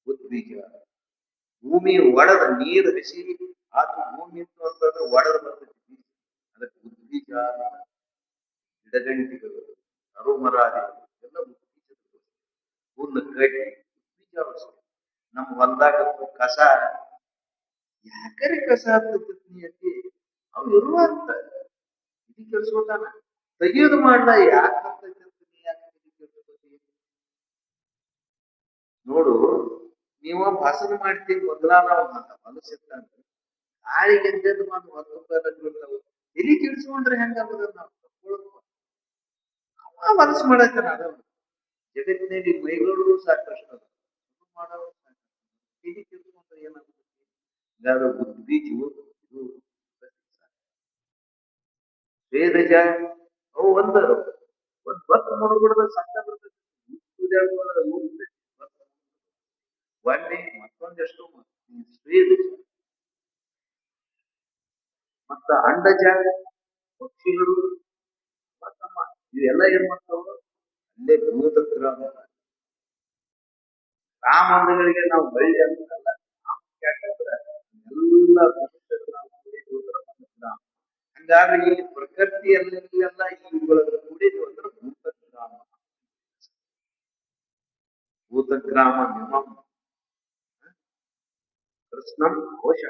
ಉದ್ಬೀಜ ಭೂಮಿ ಒಡೆದ ನೀರು ಹಸಿ ಆತು ಭೂಮಿ ಇತ್ತು ಅಂತಂದ್ರೆ ಒಡೆದ ಬರ್ತೈತಿ. ಅದಕ್ಕೆ ಉದ್ಬೀಜ ಗಿಡಗಂಟಿಗಳು ಅರುಮರಾದಿಗಳು ಎಲ್ಲ ಉದ್ಬೀಜಗಳು ಹುಲ್ಲು ಕಡ್ಡಿ ಉದ್ಬೀಜ ಅವಶ್ಯ. ನಮ್ಮ ಹೊಲದಾಗ ಕಸ ಯಾಕರೆ ಕಸ ಆಗ್ತೈತಿ ಅವು ಇರುವಂತ ಇದು ಕೆಲ್ಸೋತಾನ ತೆಗಿಯೋದು ಮಾಡ್ಲ ಯಾಕೆ ನೋಡು. ನೀವು ಭಾಷಣ ಮಾಡ್ತೀವಿ ಮೊದಲ ನಾವು ಮನಸ್ಸಿರ್ತಾನೆ ಗಾಳಿ ಗೆದ್ದದ್ದು ಬಂದು ಹೊತ್ತು ಎಲ್ಲಿ ಕೆಲ್ಸ್ಕೊಂಡ್ರೆ ಹೆಂಗಾಗುದ ನಾವು ಅವ ಮನಸ್ಸು ಮಾಡತ್ತಾನ. ಅದ ಜಗತ್ತಿನಲ್ಲಿ ಮೈಗಳು ಸಾಕಷ್ಟು ಮಾಡೋರು ಸಾಕಷ್ಟು ಎಲ್ಲಿ ಕೆಲ್ಸ್ಕೊಂಡ್ರೆ ಏನಾಗುತ್ತೆ ಬುದ್ಧಿಜೀವ ವೇದಜ ಅವು ಒಂದರು ಒಂದ್ ಬತ್ ನೋಡ್ಬಿಡದ ಸಣ್ಣ ಬರ್ತೈತಿ ಒಳ್ಳೆ ಮತ್ತೊಂದೆಷ್ಟು ವೇದಜ ಮತ್ತ ಅಂಡಜ ಪಕ್ಷಿಗಳು ಮತ್ತಮ್ಮ ಇವೆಲ್ಲ ಏನ್ ಮಾಡ್ತಾವ ಅಲ್ಲೇ ಭೂತಗ್ರಾಮ ರಾಮಂದಗಳಿಗೆ ನಾವು ಬಳ್ಳಿ ಅಂತಲ್ಲ ಯಾಕಂದ್ರೆ ಎಲ್ಲ ಹಂಗಾದ್ರೆ ಇಲ್ಲಿ ಪ್ರಕೃತಿಯಲ್ಲೆಲ್ಲ ಇವುಗಳನ್ನು ಕೂಡಿದು ಅಂದ್ರೆ ಭೂತಗ್ರಾಮ. ಭೂತಗ್ರಾಮ ನಿಮಂ ಕೃಷ್ಣಂ ಕೋಶ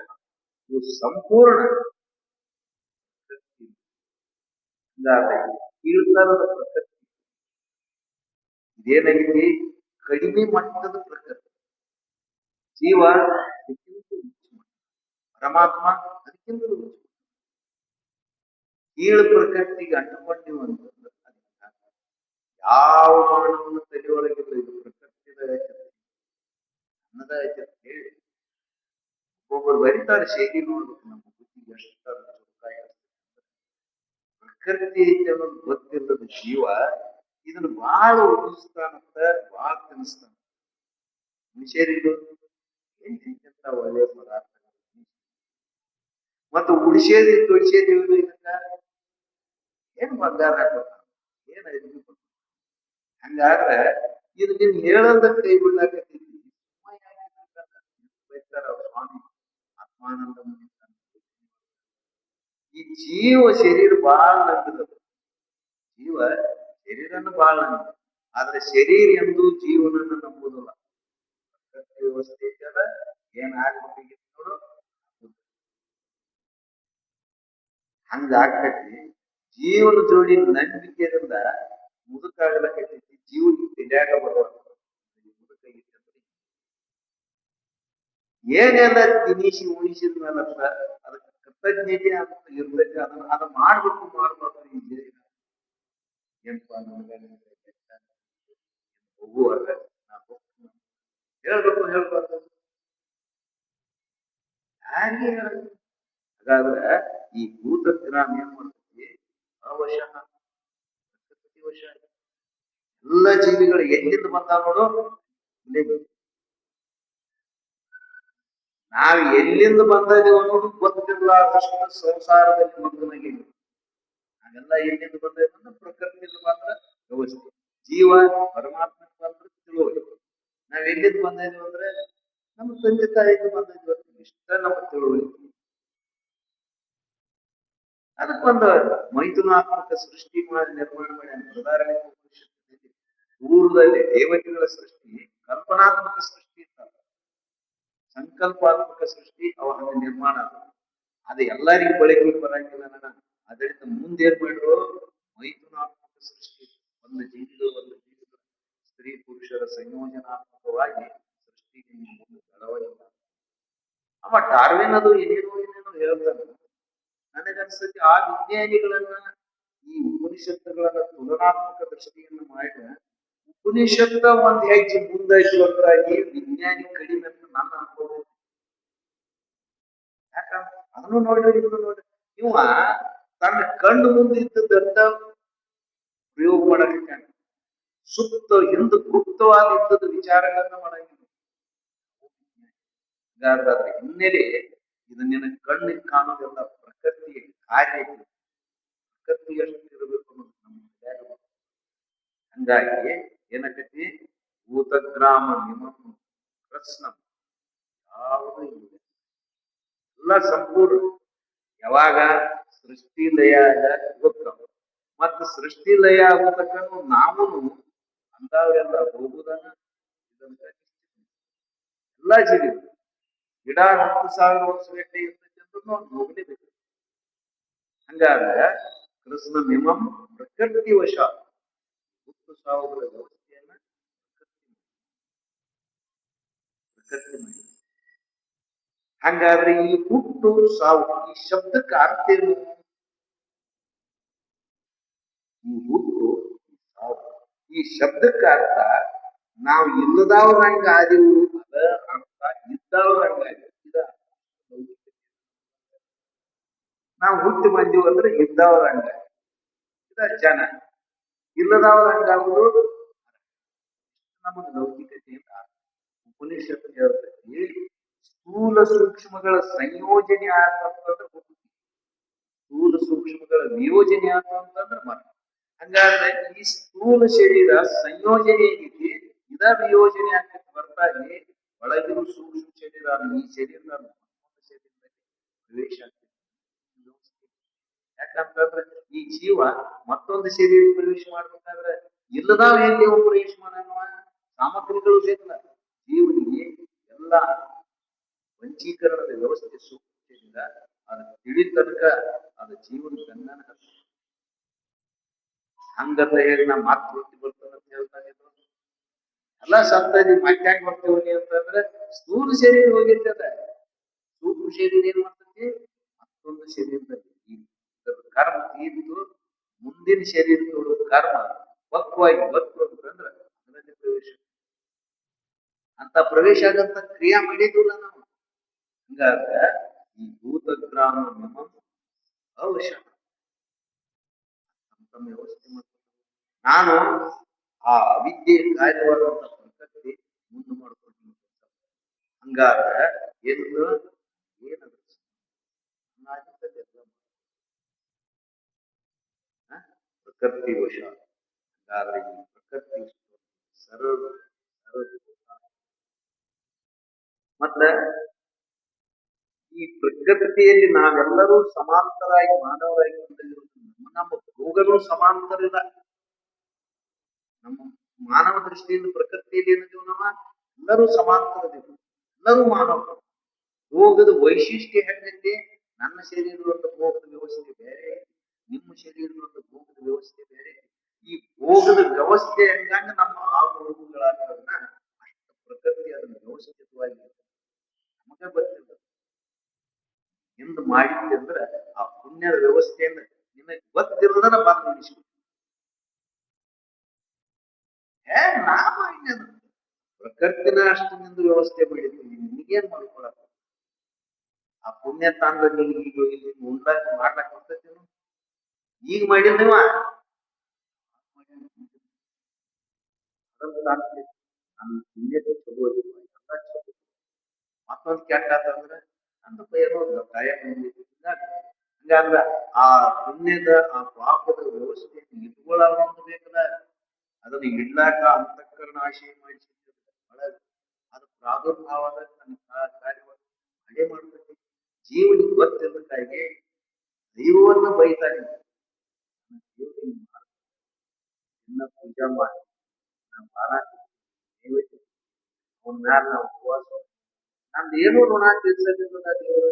ಇದು ಸಂಪೂರ್ಣ ಕೀಳ್ತರದ ಪ್ರಕೃತಿ. ಇದೇನಾಗಿದೆ ಕಡಿಮೆ ಮಟ್ಟದ ಪ್ರಕೃತಿ. ಜೀವ ಅದಕ್ಕಿಂತ ಪರಮಾತ್ಮ ಅದಕ್ಕಿಂತ ಕೀಳು ಪ್ರಕೃತಿಗೆ ಅಂಟುಕೊಂಡಿವು ಅಂತಂದ್ರೆ ಯಾವ ಮಾನವನ ತಲೆಯೊಳಗಿಲ್ಲ. ಇದು ಪ್ರಕೃತಿದ ಅನ್ನದ ಹೇಳಿ ಒಬ್ಬೊಬ್ಬರು ಬರೀತಾರೆ ಶೈಲಿ ನೋಡ್ಬೇಕು ನಮ್ಮ ಬುದ್ಧಿಗೆ ಎಷ್ಟು ಪ್ರಕೃತಿ ಐತಿ ಅನ್ನೋದು ಗೊತ್ತಿಲ್ಲದ ಜೀವ ಇದನ್ನ ಬಹಳ ಉಳಿಸ್ತಾನಂತ ಬಹಳ ತಿನ್ನಿಸ್ತಾನ. ಮನುಷ್ಯರಿಗೂ ಎಂತ ಒಳ್ಳೆಯ ಪದಾರ್ಥಗಳು ಮತ್ತು ಉಳಿಸೇದಿ ತುಳಿಸೇದಿ ಇದಕ್ಕ ಏನ್ ಬಂಗಾರ ಹಾಕೋತಾನ ಏನ್ ಹಂಗಾದ್ರೆ ಇದು ನಿನ್ ಹೇಳದ ಕೈ ಬಿಡ್ಲಾಕೈತಿ. ಸ್ವಾಮಿ ಆತ್ಮಾನಂದ ಈ ಜೀವ ಶರೀರ ಬಹಳ ನಂಬಿದ ಜೀವ ಶರೀರನ್ನು ಬಹಳ ನಂಬಿದ ಆದ್ರೆ ಶರೀರ ಎಂದು ಜೀವನನ್ನು ನಂಬುದಿಲ್ಲ. ವ್ಯವಸ್ಥೆ ಐತಲ್ಲ ಏನ್ ಆಗ್ಬೇಕಿತ್ತು ನೋಡು ಹಂಗ ಆಗ್ತೈತಿ. ಜೀವನ ಜೋಡಿ ನಂಬಿಕೆಯಿಂದ ಮುದುಕಾಗಲಕೈತಿ. ಜೀವನ ತಿಳಿಯಾಗ ಬರುವ ಮುದುಕ ಏನೆಲ್ಲ ತಿನಿಸಿ ಉಣಿಸಿದ ಮೇಲೆ ಅದಕ್ಕೆ ಕೃತಜ್ಞತೆ ಅಂತ ಇರ್ಬೇಕು. ಅದನ್ನ ಮಾಡ್ಬೇಕು ಮಾಡ್ಬಾರ್ದು ಈಗ ಏನಪ್ಪ ಹೋಗುವಾಗ ಹೇಳ್ಬೇಕು ಹೇಳ್ಬಾರ್ದು ಯಾರಿಗೆ ಹಂಗಾದ್ರೆ ಈ ಭೂತಗ್ರಾಮ ಏನ್ ಮಾಡ್ತೈತಿ, ಅವಶಃ ವಶ. ಎಲ್ಲ ಜೀವಿಗಳು ಎಲ್ಲಿಂದ ಬಂದಾವ ನೋಡು, ನಾವ್ ಎಲ್ಲಿಂದ ಬಂದಿದ್ದೀವಿ ಅನ್ನೋದು ಗೊತ್ತಿರಲಾರ್ದಷ್ಟು ಸಂಸಾರದಲ್ಲಿ ಮಗ್ನಾಗಿದ್ದೀವಿ. ಹಾಗೆಲ್ಲ ಎಲ್ಲಿಂದ ಬಂದಿದೆ ಅಂದ್ರೆ ಪ್ರಕೃತಿಯಿಂದ ಮಾತ್ರ ವ್ಯವಸ್ಥೆ. ಜೀವ ಪರಮಾತ್ಮ ಮಾತ್ರ ತಿಳುವಳಿಕೆ. ನಾವ್ ಎಲ್ಲಿಂದ ಬಂದಿದ್ದೀವಿ ಅಂದ್ರೆ ನಮ್ಮ ತಂದೆ ತಾಯಿಗೆ ಬಂದಿದ್ವಿ, ಇಷ್ಟ ನಮ್ಮ ತಿಳುವಳಿಕೆ. ಅದಕ್ಕೊಂದು ಮೈಥುನಾತ್ಮಕ ಸೃಷ್ಟಿ ಮಾಡಿ ನಿರ್ಮಾಣ ಮಾಡಿ ಉದಾಹರಣೆ ಪೂರ್ವದಲ್ಲಿ ದೇವತೆಗಳ ಸೃಷ್ಟಿ ಕಲ್ಪನಾತ್ಮಕ ಸೃಷ್ಟಿ ಇರ್ತದೆ, ಸಂಕಲ್ಪಾತ್ಮಕ ಸೃಷ್ಟಿ ಅವರ ನಿರ್ಮಾಣ. ಅದು ಎಲ್ಲರಿಗೂ ಬಳಕೆ ಬರಂಗಿಲ್ಲ. ಅದರಿಂದ ಮುಂದೇನ್ ಮಾಡಿದ್ರು, ಮೈಥುನಾತ್ಮಕ ಸೃಷ್ಟಿ. ಒಂದು ಜೀವಿಗಳು ಸ್ತ್ರೀ ಪುರುಷರ ಸಂಯೋಜನಾತ್ಮಕವಾಗಿ ಸೃಷ್ಟಿಗೆ ಬೆಳವಣಿಗೆ. ಅವ ಡಾರ್ವಿನ್ ಅದು ಏನೇನೋ ಹೇಳ್ತಾನೆ. ನನಗನ್ಸತಿ ಆ ವಿಜ್ಞಾನಿಗಳನ್ನ ಈ ಉಪನಿಷತ್ತುಗಳನ್ನ ತುಲನಾತ್ಮಕ ದೃಷ್ಟಿಯನ್ನು ಮಾಡಿ ಉಪನಿಷತ್ತ ಒಂದ್ ಹೆಜ್ಜೆ ಮುಂದಾಯ್ತು ಅಂತಾಗಿ ವಿಜ್ಞಾನಿ ಕಡಿಮೆ ಅಂತ ನನ್ನ ಅನುಭವ. ಯಾಕಂದ್ರೆ ಅದನ್ನು ನೋಡ್ರಿ ಇದನ್ನು ನೋಡ್ರಿ, ಇವ ತನ್ನ ಕಣ್ಣು ಮುಂದೆ ಇದ್ದದಂತ ಪ್ರಯೋಗ ಮಾಡಲಿಕ್ಕೆ ಸುತ್ತ ಹಿಂದೆ ಗುಪ್ತವಾದ ಇದ್ದದ ವಿಚಾರಗಳನ್ನ ಮಾಡಂಗಿಲ್ಲ. ಅದ್ರ ಹಿನ್ನೆಲೆ ಇದು ನಿನ್ನ ಕಣ್ಣಿಗೆ ಕಾಣೋದೆಲ್ಲ ಪ್ರಕೃತಿಯ ಕಾರ್ಯ, ಪ್ರಕೃತಿ ಎಷ್ಟು ಇರಬೇಕು ಅನ್ನೋದು ನಮ್ಮ. ಹಂಗಾಗಿ ಏನಕತಿ, ಭೂತಗ್ರಾಮ ನಿಮಂ ಪ್ರಶ್ನ ಯಾವುದು ಇಲ್ಲ, ಎಲ್ಲ ಸಂಪೂರ್ಣ. ಯಾವಾಗ ಸೃಷ್ಟಿ ಲಯ ಗೊತ್ತ, ಮತ್ತು ಸೃಷ್ಟಿ ಲಯ ಆಗುತ್ತಕ್ಕೂ ನಾವು ಅಂದಾವೆಲ್ಲ ಹೋಗುದನ್ನ ಎಲ್ಲ ಜೀವಿ. ಗಿಡ 10,000 ವರ್ಷ ಗಟ್ಟೆ ಇರ್ತೈತಿ ಅಂತ ನಾವು ಹೋಗ್ಲೇಬೇಕು. ಹಂಗಾದ್ರೆ ಕೃಷ್ಣ ನಿಮಂ ಪ್ರಕೃತಿ ವಶ ಹುಟ್ಟು ಸಾವುಗಳ ವ್ಯವಸ್ಥೆಯನ್ನ ಪ್ರಕೃತಿ ಮಾಡಿ. ಹಂಗಾದ್ರೆ ಈ ಹುಟ್ಟು ಸಾವು ಈ ಶಬ್ದಕ್ಕೆ ಅರ್ಥ ಏನು? ಈ ಹುಟ್ಟು ಸಾವು ಈ ಶಬ್ದಕ್ಕೆ ಅರ್ಥ ನಾವು ಇಲ್ಲದವ್ರಂಗ ಆದಿವು, ಅದ ಅರ್ಥ ಇದ್ದವ್ರಂಗ. ನಾವು ಹುಟ್ಟಿ ಬಂದೀವಿ ಅಂದ್ರೆ ಇದ್ದವ್ರಂಗ, ಇದ ಜನ. ಇಲ್ಲದವ್ರಂಗಾಗುವುದು ನಮಗೆ ಲೌಕಿಕತೆಯಿಂದ. ಉಪನಿಷತ್ತು ಹೇಳ್ತೈತಿ ಸ್ಥೂಲ ಸೂಕ್ಷ್ಮಗಳ ಸಂಯೋಜನೆ ಆತಂತಂದ್ರೆ ಹುಟ್ಟು, ಸ್ಥೂಲ ಸೂಕ್ಷ್ಮಗಳ ವಿಯೋಜನೆ ಆತಂತಂದ್ರೆ ಮರ. ಹಂಗಾದ್ರೆ ಈ ಸ್ಥೂಲ ಶರೀರ ಸಂಯೋಜನೆ ಏನೈತಿ, ಇದ ವಿಯೋಜನೆ ಆಗ್ತೈತಿ ಹೊರತಾಗಿ ಒಳಗಿರುವ ಸೂಕ್ಷ್ಮ ಶರೀರ ಈ ಶರೀರದ ಶರೀರದಲ್ಲಿ ಪ್ರವೇಶ ಆಗ್ತೈತಿ. ಯಾಕಂತಂದ್ರೆ ಈ ಜೀವ ಮತ್ತೊಂದು ಶರೀರ ಪ್ರವೇಶ ಮಾಡ್ಬೇಕಾದ್ರೆ ಇಲ್ಲದಾವ ಎಲ್ಲಿ ಪ್ರವೇಶ ಮಾಡುವ ಸಾಮಗ್ರಿಗಳು ಬೇಕಲ್ಲ. ಜೀವನಿಗೆ ಎಲ್ಲ ವಂಚೀಕರಣದ ವ್ಯವಸ್ಥೆ ಸೂಕ್ಷ್ಮದಿಂದ ಅದು ತಿಳಿ ತನಕ ಅದು ಜೀವನ ಗಂಧನ ಹಂಗಂತ ಹೇಳಿ ನಾ ಮಾತು ಬರ್ತದೆ ಅಂತ ಹೇಳ್ತಾ ಇದ್ರು. ಎಲ್ಲ ಸಂತದಿ ಮತ್ತ್ಯಾಗ ಬರ್ತೇವನಿ ಅಂತಂದ್ರೆ ಸ್ಥೂಲ ಶರೀರ ಹೋಗಿರ್ತದೆ, ಸೂಕ್ಷ್ಮ ಶರೀರ ಏನ್ ಮಾಡ್ತೈತಿ ಮತ್ತೊಂದು ಶರೀರದಲ್ಲಿ ಕರ್ಮ ತೀರ್ತು ಮುಂದಿನ ಶರೀರದೋಡು ಕರ್ಮ ಪಕ್ವಾಗಿ ಬತ್ತು ಅಂತಂದ್ರ ಅದರಲ್ಲಿ ಪ್ರವೇಶ. ಅಂತ ಪ್ರವೇಶ ಆಗಂತ ಕ್ರಿಯಾ ಮಾಡಿದ್ವಲ್ಲ ನಾವು. ಹಂಗಾದ್ರೆ ಈ ಭೂತಗ್ರಾಮ ನಿಮಂ ಅವಶ್ಯ ತಮ್ಮ ವ್ಯವಸ್ಥೆ ಮಾಡ್ತಾರೆ. ನಾನು ಆ ಅವಿದ್ಯೆ ಕಾರ್ಯವಾದಂತ ಪ್ರಕೃತಿ ಮುಂದೆ ಮಾಡ್ಕೊಂಡು ಹಂಗಾದ್ರೆ ಏನು ಏನದ ಪ್ರಕೃತಿ ವಶ. ಹಾಗಾದ್ರೆ ಈ ಪ್ರಕೃತಿ ಸರಳ ಮತ್ತೆ ಈ ಪ್ರಕೃತಿಯಲ್ಲಿ ನಾವೆಲ್ಲರೂ ಸಮಾಂತರಾಗಿ ಮಾನವರಾಗಿ ನಮ್ಮ ಭೋಗಗಳು ಸಮಾಂತರ ಇಲ್ಲ. ನಮ್ಮ ಮಾನವ ದೃಷ್ಟಿಯಿಂದ ಪ್ರಕೃತಿಯಲ್ಲಿ ಏನಿದೀವಿ ನಾವು ಎಲ್ಲರೂ ಸಮಾಂತರದಿವಿ, ಎಲ್ಲರೂ ಮಾನವರು. ಭೋಗದ ವೈಶಿಷ್ಟ್ಯ ಹೆಂಗೈತಿ, ನನ್ನ ಶರೀರದ ಭೋಗದ ವ್ಯವಸ್ಥೆ ಬೇರೆ, ನಿಮ್ಮ ಶರೀರದ ಭೋಗದ ವ್ಯವಸ್ಥೆ ಬೇರೆ. ಈ ಭೋಗದ ವ್ಯವಸ್ಥೆ ಹೆಂಗಂಗ ನಮ್ಮ ಆಗುಗಳಾಗೋದನ್ನ ಅಷ್ಟು ಪ್ರಕೃತಿ ಅದನ್ನು ವ್ಯವಸ್ಥಿತವಾಗಿ ನಮಗೆ ಗೊತ್ತಿಲ್ಲ. ಎಂದು ಮಾಡಿದ್ದೆ ಅಂದ್ರೆ ಆ ಪುಣ್ಯದ ವ್ಯವಸ್ಥೆಯನ್ನ ನಿಮಗೆ ಗೊತ್ತಿರೋದನ್ನ ಬಂದು ನಿಲ್ಲಿಸ್ಬಿಟ್ಟು ನಾವು ಪ್ರಕೃತಿನ ಅಷ್ಟು ನಿಂದು ವ್ಯವಸ್ಥೆ ಮಾಡಿದ್ವಿ, ನಿಮಗೇನ್ ಮಾಡ್ಕೊಳಕ. ಆ ಪುಣ್ಯ ತಂದ ನಿನಗೆ ಈಗ ಇಲ್ಲಿ ಉಂಟಾಗಿ ಮಾಡ್ಲಕ್ ಬರ್ತೈತಿ ಈಗ ಮಾಡಿದ ನೀವ ನನ್ನ ಪುಣ್ಯದ ಚಲೋ ಎಲ್ಲ ಚಲೋ ಮತ್ತೊಂದು ಕೆಟ್ಟ ಆತಂದ್ರೆ ನನ್ನ ಏನೋ ಗಾಯ ಹಂಗಾದ್ರ ಆ ಪುಣ್ಯದ ಆ ಪಾಪದ ವ್ಯವಸ್ಥೆಯನ್ನು ಇಟ್ಕೊಳ್ಳೋದು ಬೇಕಲ್ಲ ಅದನ್ನ ಇಡ್ಲಾಕ ಅಂತಃಕರಣ ಆಶಯ ಮಾಡಿಸಿದ್ರೆ ಅದು ಪ್ರಾದುರ್ಭಾವದ ತನ್ನ ಕಾರ್ಯವನ್ನು ಹಳೆ ಮಾಡ್ತೈತಿ ಜೀವನಿಗೆ ಗೊತ್ತಿದ್ದಕ್ಕಾಗಿ ದೈವವನ್ನು ಬೈತಾ ದೇವರಿಗೆ ಇನ್ನ ಪೂಜಾ ಮಾಡಿ ನಾವು ಬಾರ ನೈವೇದ್ಯ ಅವನ ಮ್ಯಾಲ ನಾವು ಉಪವಾಸ ನಂದು ಏನೋ ಋಣ ತೀರ್ಸೋದ್ರಿಂದ ದೇವರು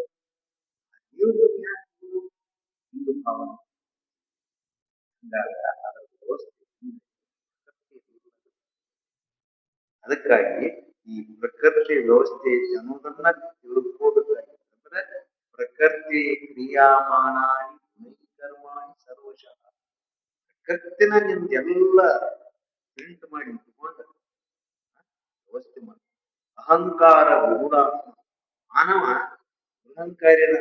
ದೇವ್ರಿಗೆ ಹಿಂದೂ ಭಾವನೆ ಅದರ ವ್ಯವಸ್ಥೆ ಅದಕ್ಕಾಗಿ ಈ ಪ್ರಕೃತಿ ವ್ಯವಸ್ಥೆ ಅನ್ನೋದನ್ನ ತಿಳ್ಕೋಬೇಕಾಗಿ ಅಂದ್ರೆ ಪ್ರಕೃತಿ ಕ್ರಿಯಾಮಾನಾನಿ ಗುಣಕರ್ಮಾಣಿ ಸರ್ವಶಃ ಪ್ರಕೃತಿನ ನಿಮ್ದೆಲ್ಲ ಪ್ರಿಂಟ್ ಮಾಡಿ ತಗೊಂಡ ವ್ಯವಸ್ಥೆ ಮಾಡಿ ಅಹಂಕಾರ ಗೂಢ ಮಾನವ ಅಹಂಕಾರಿನ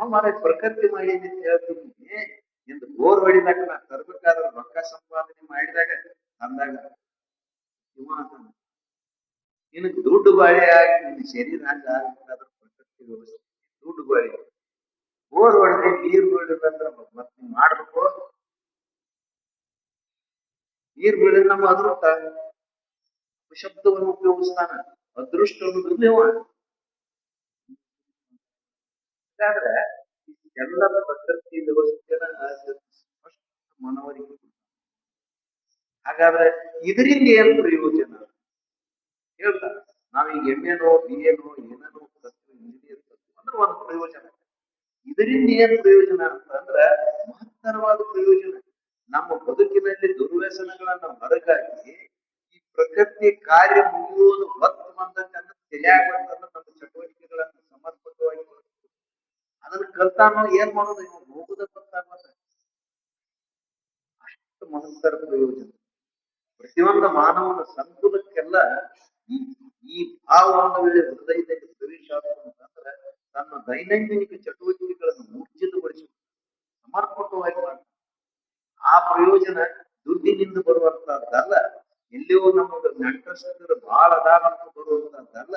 ಮಾರ ಪ್ರಕೃತಿ ಮಾಡಿದೆ ಅಂತ ಹೇಳ್ತೀನಿ ನಿಂದು ಬೋರ್ ಹೊಡಿದಾಗ ನಾ ತರ್ಬೇಕಾದ್ರೆ ರೊಕ್ಕ ಸಂಪಾದನೆ ಮಾಡಿದಾಗ ಅಂದಾಗ ನಿನಗೆ ದುಡ್ಡು ಬಾಳೆ ಆಗಿ ನಿನ್ನ ಶರೀರ ಹಂಗ ಆಗ್ಬೇಕಾದ್ರೆ ಪ್ರಕೃತಿ ವ್ಯವಸ್ಥೆ ದುಡ್ಡು ಬಾಳೆ ಬೋರ್ ಹೊಡೆದ್ರೆ ನೀರ್ ಬೀಳಿದ್ರೆ ಮತ್ತೆ ಮಾಡ್ಬೇಕು ನೀರ್ ಬೀಳಿದ್ರೆ ನಮ್ಮ ಅದೃಷ್ಟ ಶಬ್ದವನ್ನು ಉಪಯೋಗಿಸ್ತಾನ ಅದೃಷ್ಟ ಅನ್ನೋದು ನೀವು ಹಾಗಾದ್ರೆ ಎಲ್ಲ ಪ್ರಕೃತಿ ವ್ಯವಸ್ಥೆನ ಮನವರಿಕೆ ಹಾಗಾದ್ರೆ ಇದರಿಂದ ಏನ್ ಪ್ರಯೋಜನ ಹೇಳ್ತಾರೆ ನಾವೀಗ ಎಮ್ಮೆನೋ BA ಏನೋ ಇಂಜಿನಿಯರ್ ಅಂದ್ರೆ ಒಂದು ಪ್ರಯೋಜನ ಇದರಿಂದ ಏನ್ ಪ್ರಯೋಜನ ಅಂತಂದ್ರೆ ಮಹತ್ತರವಾದ ಪ್ರಯೋಜನ ನಮ್ಮ ಬದುಕಿನಲ್ಲಿ ದುರ್ವ್ಯಸನಗಳನ್ನ ಹೊರಗಾಗಿ ಈ ಪ್ರಕೃತಿ ಕಾರ್ಯ ಮುಗಿಯುವುದು ಹೊತ್ತು ಬಂದಂತ ತಿಳಿಯಾಗುವಂತಂದ್ರೆ ನಮ್ಮ ಚಟುವಟಿಕೆಗಳನ್ನ ಸಮರ್ಪಕವಾಗಿ ಅದನ್ನ ಕಲ್ತಾನೋ ಏನ್ ಮಾಡೋದು ಇವಾಗ ಹೋಗುದ ಗೊತ್ತಾಗ್ಬಾರ್ದು ಅಷ್ಟು ಮಹತ್ತರ ಪ್ರಯೋಜನ ಪ್ರತಿಯೊಂದು ಮಾನವನ ಸಂಕುಲಕ್ಕೆಲ್ಲ ಈ ಭಾವವನ್ನು ಹೃದಯದಲ್ಲಿ ಪ್ರವೇಶ ಅಂತಂದ್ರೆ ತನ್ನ ದೈನಂದಿನ ಚಟುವಟಿಕೆಗಳನ್ನು ಊರ್ಜಿತಗೊಳಿಸಿ ಸಮರ್ಪಕವಾಗಿ ಮಾಡ್ತಾರೆ ಆ ಪ್ರಯೋಜನ ದುಡ್ಡಿನಿಂದ ಬರುವಂತಹದ್ದಲ್ಲ ಎಲ್ಲಿಯೋ ನಮಗೆ ನೆಂಟಸ್ಥರು ಬಹಳ ಅದಾವಂತ ಬರುವಂತಹದ್ದಲ್ಲ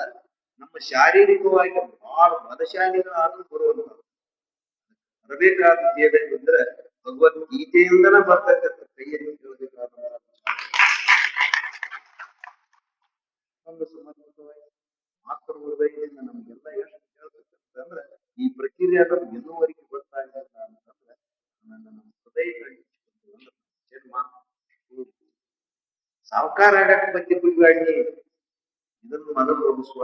ನಮ್ಮ ಶಾರೀರಿಕವಾಗಿ ಬಹಳ ಬಲಶಾಲಿಗಳಾದ್ರೂ ಬರುವಂತಹದ್ದು ಬರಬೇಕಾದ ಅಂದ್ರೆ ಭಗವದ್ಗೀತೆಯಿಂದನೇ ಬರ್ತಕ್ಕಂಥ ಕೈಯಲ್ಲಿ ಕೇಳಬೇಕಾದ ಒಂದು ಸಮರ್ಪಕವಾಗಿ ಮಾತೃ ಹೃದಯದಿಂದ ನಮ್ಗೆಲ್ಲ ಎಷ್ಟು ಕೇಳ್ಬೇಕಂತ ಅಂದ್ರೆ ಈ ಪ್ರಕ್ರಿಯೆ ನಮ್ಗೆ ಇನ್ನೂವರೆಗೆ ಗೊತ್ತಾಗಿಲ್ಲ ಅಂತಂದ್ರೆ ನಮ್ಮ ಹೃದಯ ಸಾವುಕಾರ ಆಗಕ್ಕೆ ಬಗ್ಗೆ ಬಿಡ್ಬೇಡಿ ಇದನ್ನು ಮೊದಲು ಒಗಿಸುವ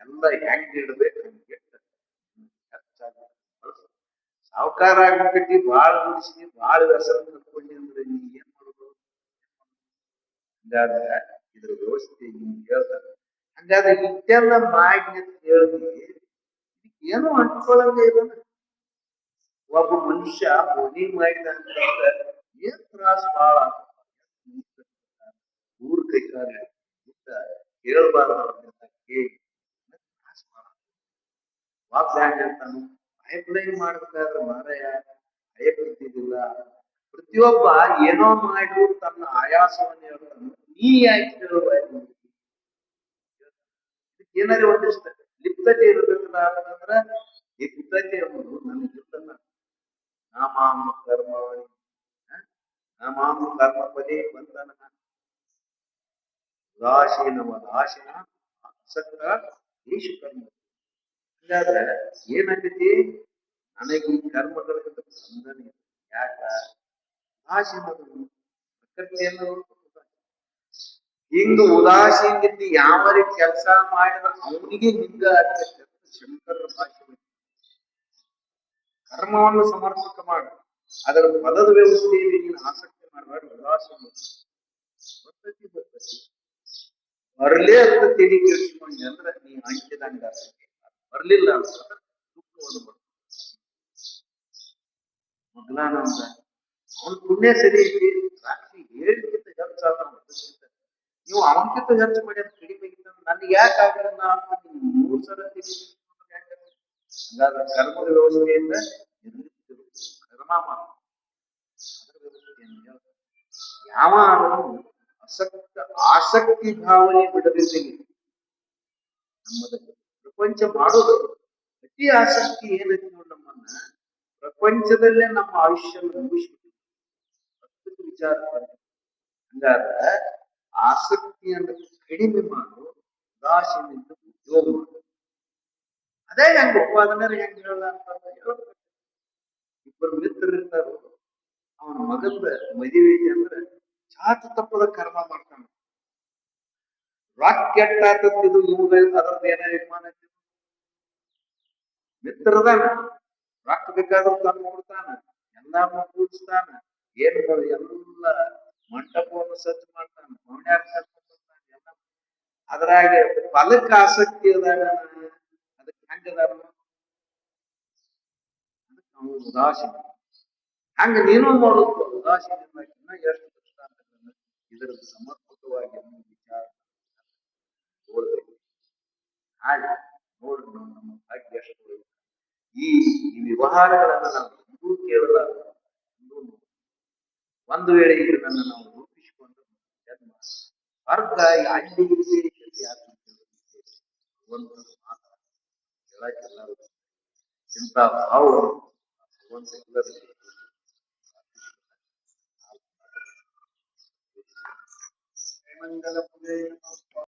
ಎಲ್ಲ ಹೆಂಗ್ ಇಡ್ಬೇಕು ಸಾವುಕಾರ ಆಗ್ಬಿಟ್ಟು ಬಾಳ ಉಳಿಸಿ ಬಾಳ ವ್ಯಸನ ಕಲ್ತ್ಕೊಂಡಿ ಅಂದ್ರೆ ನೀ ಏನ್ ಮಾಡುದು ಹಂಗಾದ್ರೆ ಇದ್ರ ವ್ಯವಸ್ಥೆ ನಿಮ್ಗೆ ಹೇಳ್ತಾರೆ ಹಂಗಾದ್ರೆ ಇಷ್ಟೆಲ್ಲ ಮಾಡಿ ಅಂತ ಹೇಳಿದ್ವಿ ಏನೋ ಅಂಟ್ಕೊಳ್ಳಂಗೆ ಇಲ್ಲ ಒಬ್ಬ ಮನುಷ್ಯ ಮನಿ ಮಾಡಿದ ಅಂತಂದ್ರೆ ಏನ್ ತ್ರಾಸ ಬಾಳ ಊರ್ ಕೈಕಾರ ಹೇಳ್ಬಾರ್ದು ಕೇಳಿ ಅಂತಾನು ಪೈಪ್ಲೈನ್ ಮಾಡ್ಬೇಕಾದ್ರೆ ಮಾರಾಯ ಪೈಪ್ ಇದ್ದಿದ್ದಿಲ್ಲ ಪ್ರತಿಯೊಬ್ಬ ಏನೋ ಮಾಡಿದ್ರು ತನ್ನ ಆಯಾಸವನ್ನು ಹೇಳ್ತಾನೆ ನೀ ಯಾಕೆ ಹೇಳುವ ಏನಾದ್ರು ಒಂದಿಷ್ಟ ಲಿಪ್ತತೆ ಇರಬೇಕಲ್ಲ ಅಂತಂದ್ರ ಲಿಪ್ತತೆ ಅನ್ನೋದು ನನಗಿಲ್ಲ ನಾಮಾಮ ಕರ್ಮಾಣಿ ನಾಮಾಮ ಕರ್ಮ ಪದೇ ಬಂಧನ ಉದಾಸೀನ ಆಸಕ್ತ ದೇಶ ಕರ್ಮ ಹಂಗಾದ್ರೆ ಏನಾಗೈತಿ ನನಗೆ ಈ ಕರ್ಮಗಳ ಬಂಧನ ಯಾಕ ಉದಾಸೀನದ ಪ್ರಕೃತಿಯನ್ನು ಹಿಂಗ ಉದಾಸೀನದಿಂದ ಯಾವ ಕೆಲಸ ಮಾಡಿದ ಅವನಿಗೆ ಹಿಂಗ ಶಂಕರ ಭಾಷೆ ಕರ್ಮವನ್ನು ಸಮರ್ಪಕ ಮಾಡ ಅದರ ಪದದ ವ್ಯವಸ್ಥೆಯಲ್ಲಿ ನೀನು ಆಸಕ್ತಿ ಮಾಡಬೇಡ ಉದಾಸೀನ ಬರ್ತತಿ ಬರ್ಲೇ ಅಂತ ತಿಳಿ ಕೇಳಿಸ್ಕೊಂಡೆ ಅಂದ್ರೆ ನೀ ಹಂಚಿದಂಗ ಬರ್ಲಿಲ್ಲ ಅಂತಂದ್ರೆ ದುಃಖವನ್ನು ಮಗ್ಲಾನಂದ ಅವನ್ ಪುಣ್ಯ ಸರಿ ಐತಿ ಸಾಕ್ಷಿ ಹೇಳಿದ್ಕಿಂತ ಹೆಚ್ಚಾದ ನೀವು ಅವನಕ್ಕಿಂತ ಹೆಚ್ಚು ಮಾಡಿ ಅದು ಕಡಿಮೆ ಆಗಿತ್ತು ನನಗೆ ಯಾಕೆ ಆಗಲ್ಲ ಅಂತ ನೀವು 3 ಸಲ ಹಂಗಾದ್ರೆ ಕರ್ಮದ ವ್ಯವಸ್ಥೆಯಿಂದ ನಿರ್ಮಿಸಿದ್ರು ಕರ್ಮ ಮಾಡ ಅದರ ವ್ಯವಸ್ಥೆಯನ್ನು ಹೇಳ್ತಾರೆ. ಯಾವ ಆಸಕ್ತಿ ಭಾವನೆ ಬಿಡದಿದ್ದೀವಿ ನಮ್ಮದಲ್ಲಿ ಪ್ರಪಂಚ ಮಾಡೋದು ಅತಿ ಆಸಕ್ತಿ ಏನೈತಿ ನೋಡಿ ನಮ್ಮನ್ನ ಪ್ರಪಂಚದಲ್ಲೇ ನಮ್ಮ ಆಯುಷ್ಯ ಮುಗಿಸ್ಬಿಟ್ಟು ವಿಚಾರ ಹಂಗಾದ್ರೆ ಆಸಕ್ತಿಯನ್ನು ಕಡಿಮೆ ಮಾಡು ಉದಾಸೀನಿಂದ ಉದ್ಯೋಗ ಮಾಡು ಅದೇ ಹೆಂಗ ಉತ್ಪಾದನೆ ಹೆಂಗ್ ಹೇಳಲ್ಲ ಅಂತ ಹೇಳ್ಬೇಕು. ಇಬ್ಬರು ಮಿತ್ರರು ಇರ್ತಾರು ಅವನ ಮಗಂದ ಮದುವೆ ಐತಿ ಅಂದ್ರೆ ಚಾಚು ತಪ್ಪದ ಕರ್ಮ ಮಾಡ್ತಾನ ರಾಕ್ ಕೆಟ್ಟಾತದ್ದು ಇವಾಗ ಅದ್ರದ್ದು ಏನ ವಿಮಾನ ಮಿತ್ರದಾನ ರಾಕ್ ಬೇಕಾದ್ರೂ ತಂದು ಕೊಡ್ತಾನ ಎಲ್ಲಾರನ್ನ ಕೂಡಿಸ್ತಾನ ಏನ್ ಎಲ್ಲ ಮಂಟಪವನ್ನು ಸಜ್ಜು ಮಾಡ್ತಾನ ಮೌನ್ಯಾಗ ಮಾಡ್ತಾನ ಎಲ್ಲ ಅದ್ರಾಗ ಫಲಕ್ಕೆ ಆಸಕ್ತಿ ಅದಾಗ ಅದಕ್ಕೆ ಹೆಂಗದಾರ ನಾವು ಉದಾಸೀನ ಹಂಗ ನೀನು ಮಾಡೋದು ಉದಾಸೀನ ಎಷ್ಟು ದೃಷ್ಟಾಂತಗಳನ್ನ ಇದರ ಸಮರ್ಪಕವಾಗಿ ವಿಚಾರ ಓದಬೇಕು ಹಾಗೆ ನೋಡಿ ನಮ್ಮ ಭಾಗ್ಯ ಎಷ್ಟು ಈ ವ್ಯವಹಾರಗಳನ್ನ ನಾವು ಎಂದೂ ಕೇಳಲ್ಲ ಒಂದು ವೇಳೆ ಇದನ್ನ ನಾವು ರೂಪಿಸಿಕೊಂಡು ಜನ್ಮ ವರ್ಗ ಅಡ್ಡಿ ಎಲ್ಲರೂ ಇಂಥ ಭಾವ ಮಂಗಲ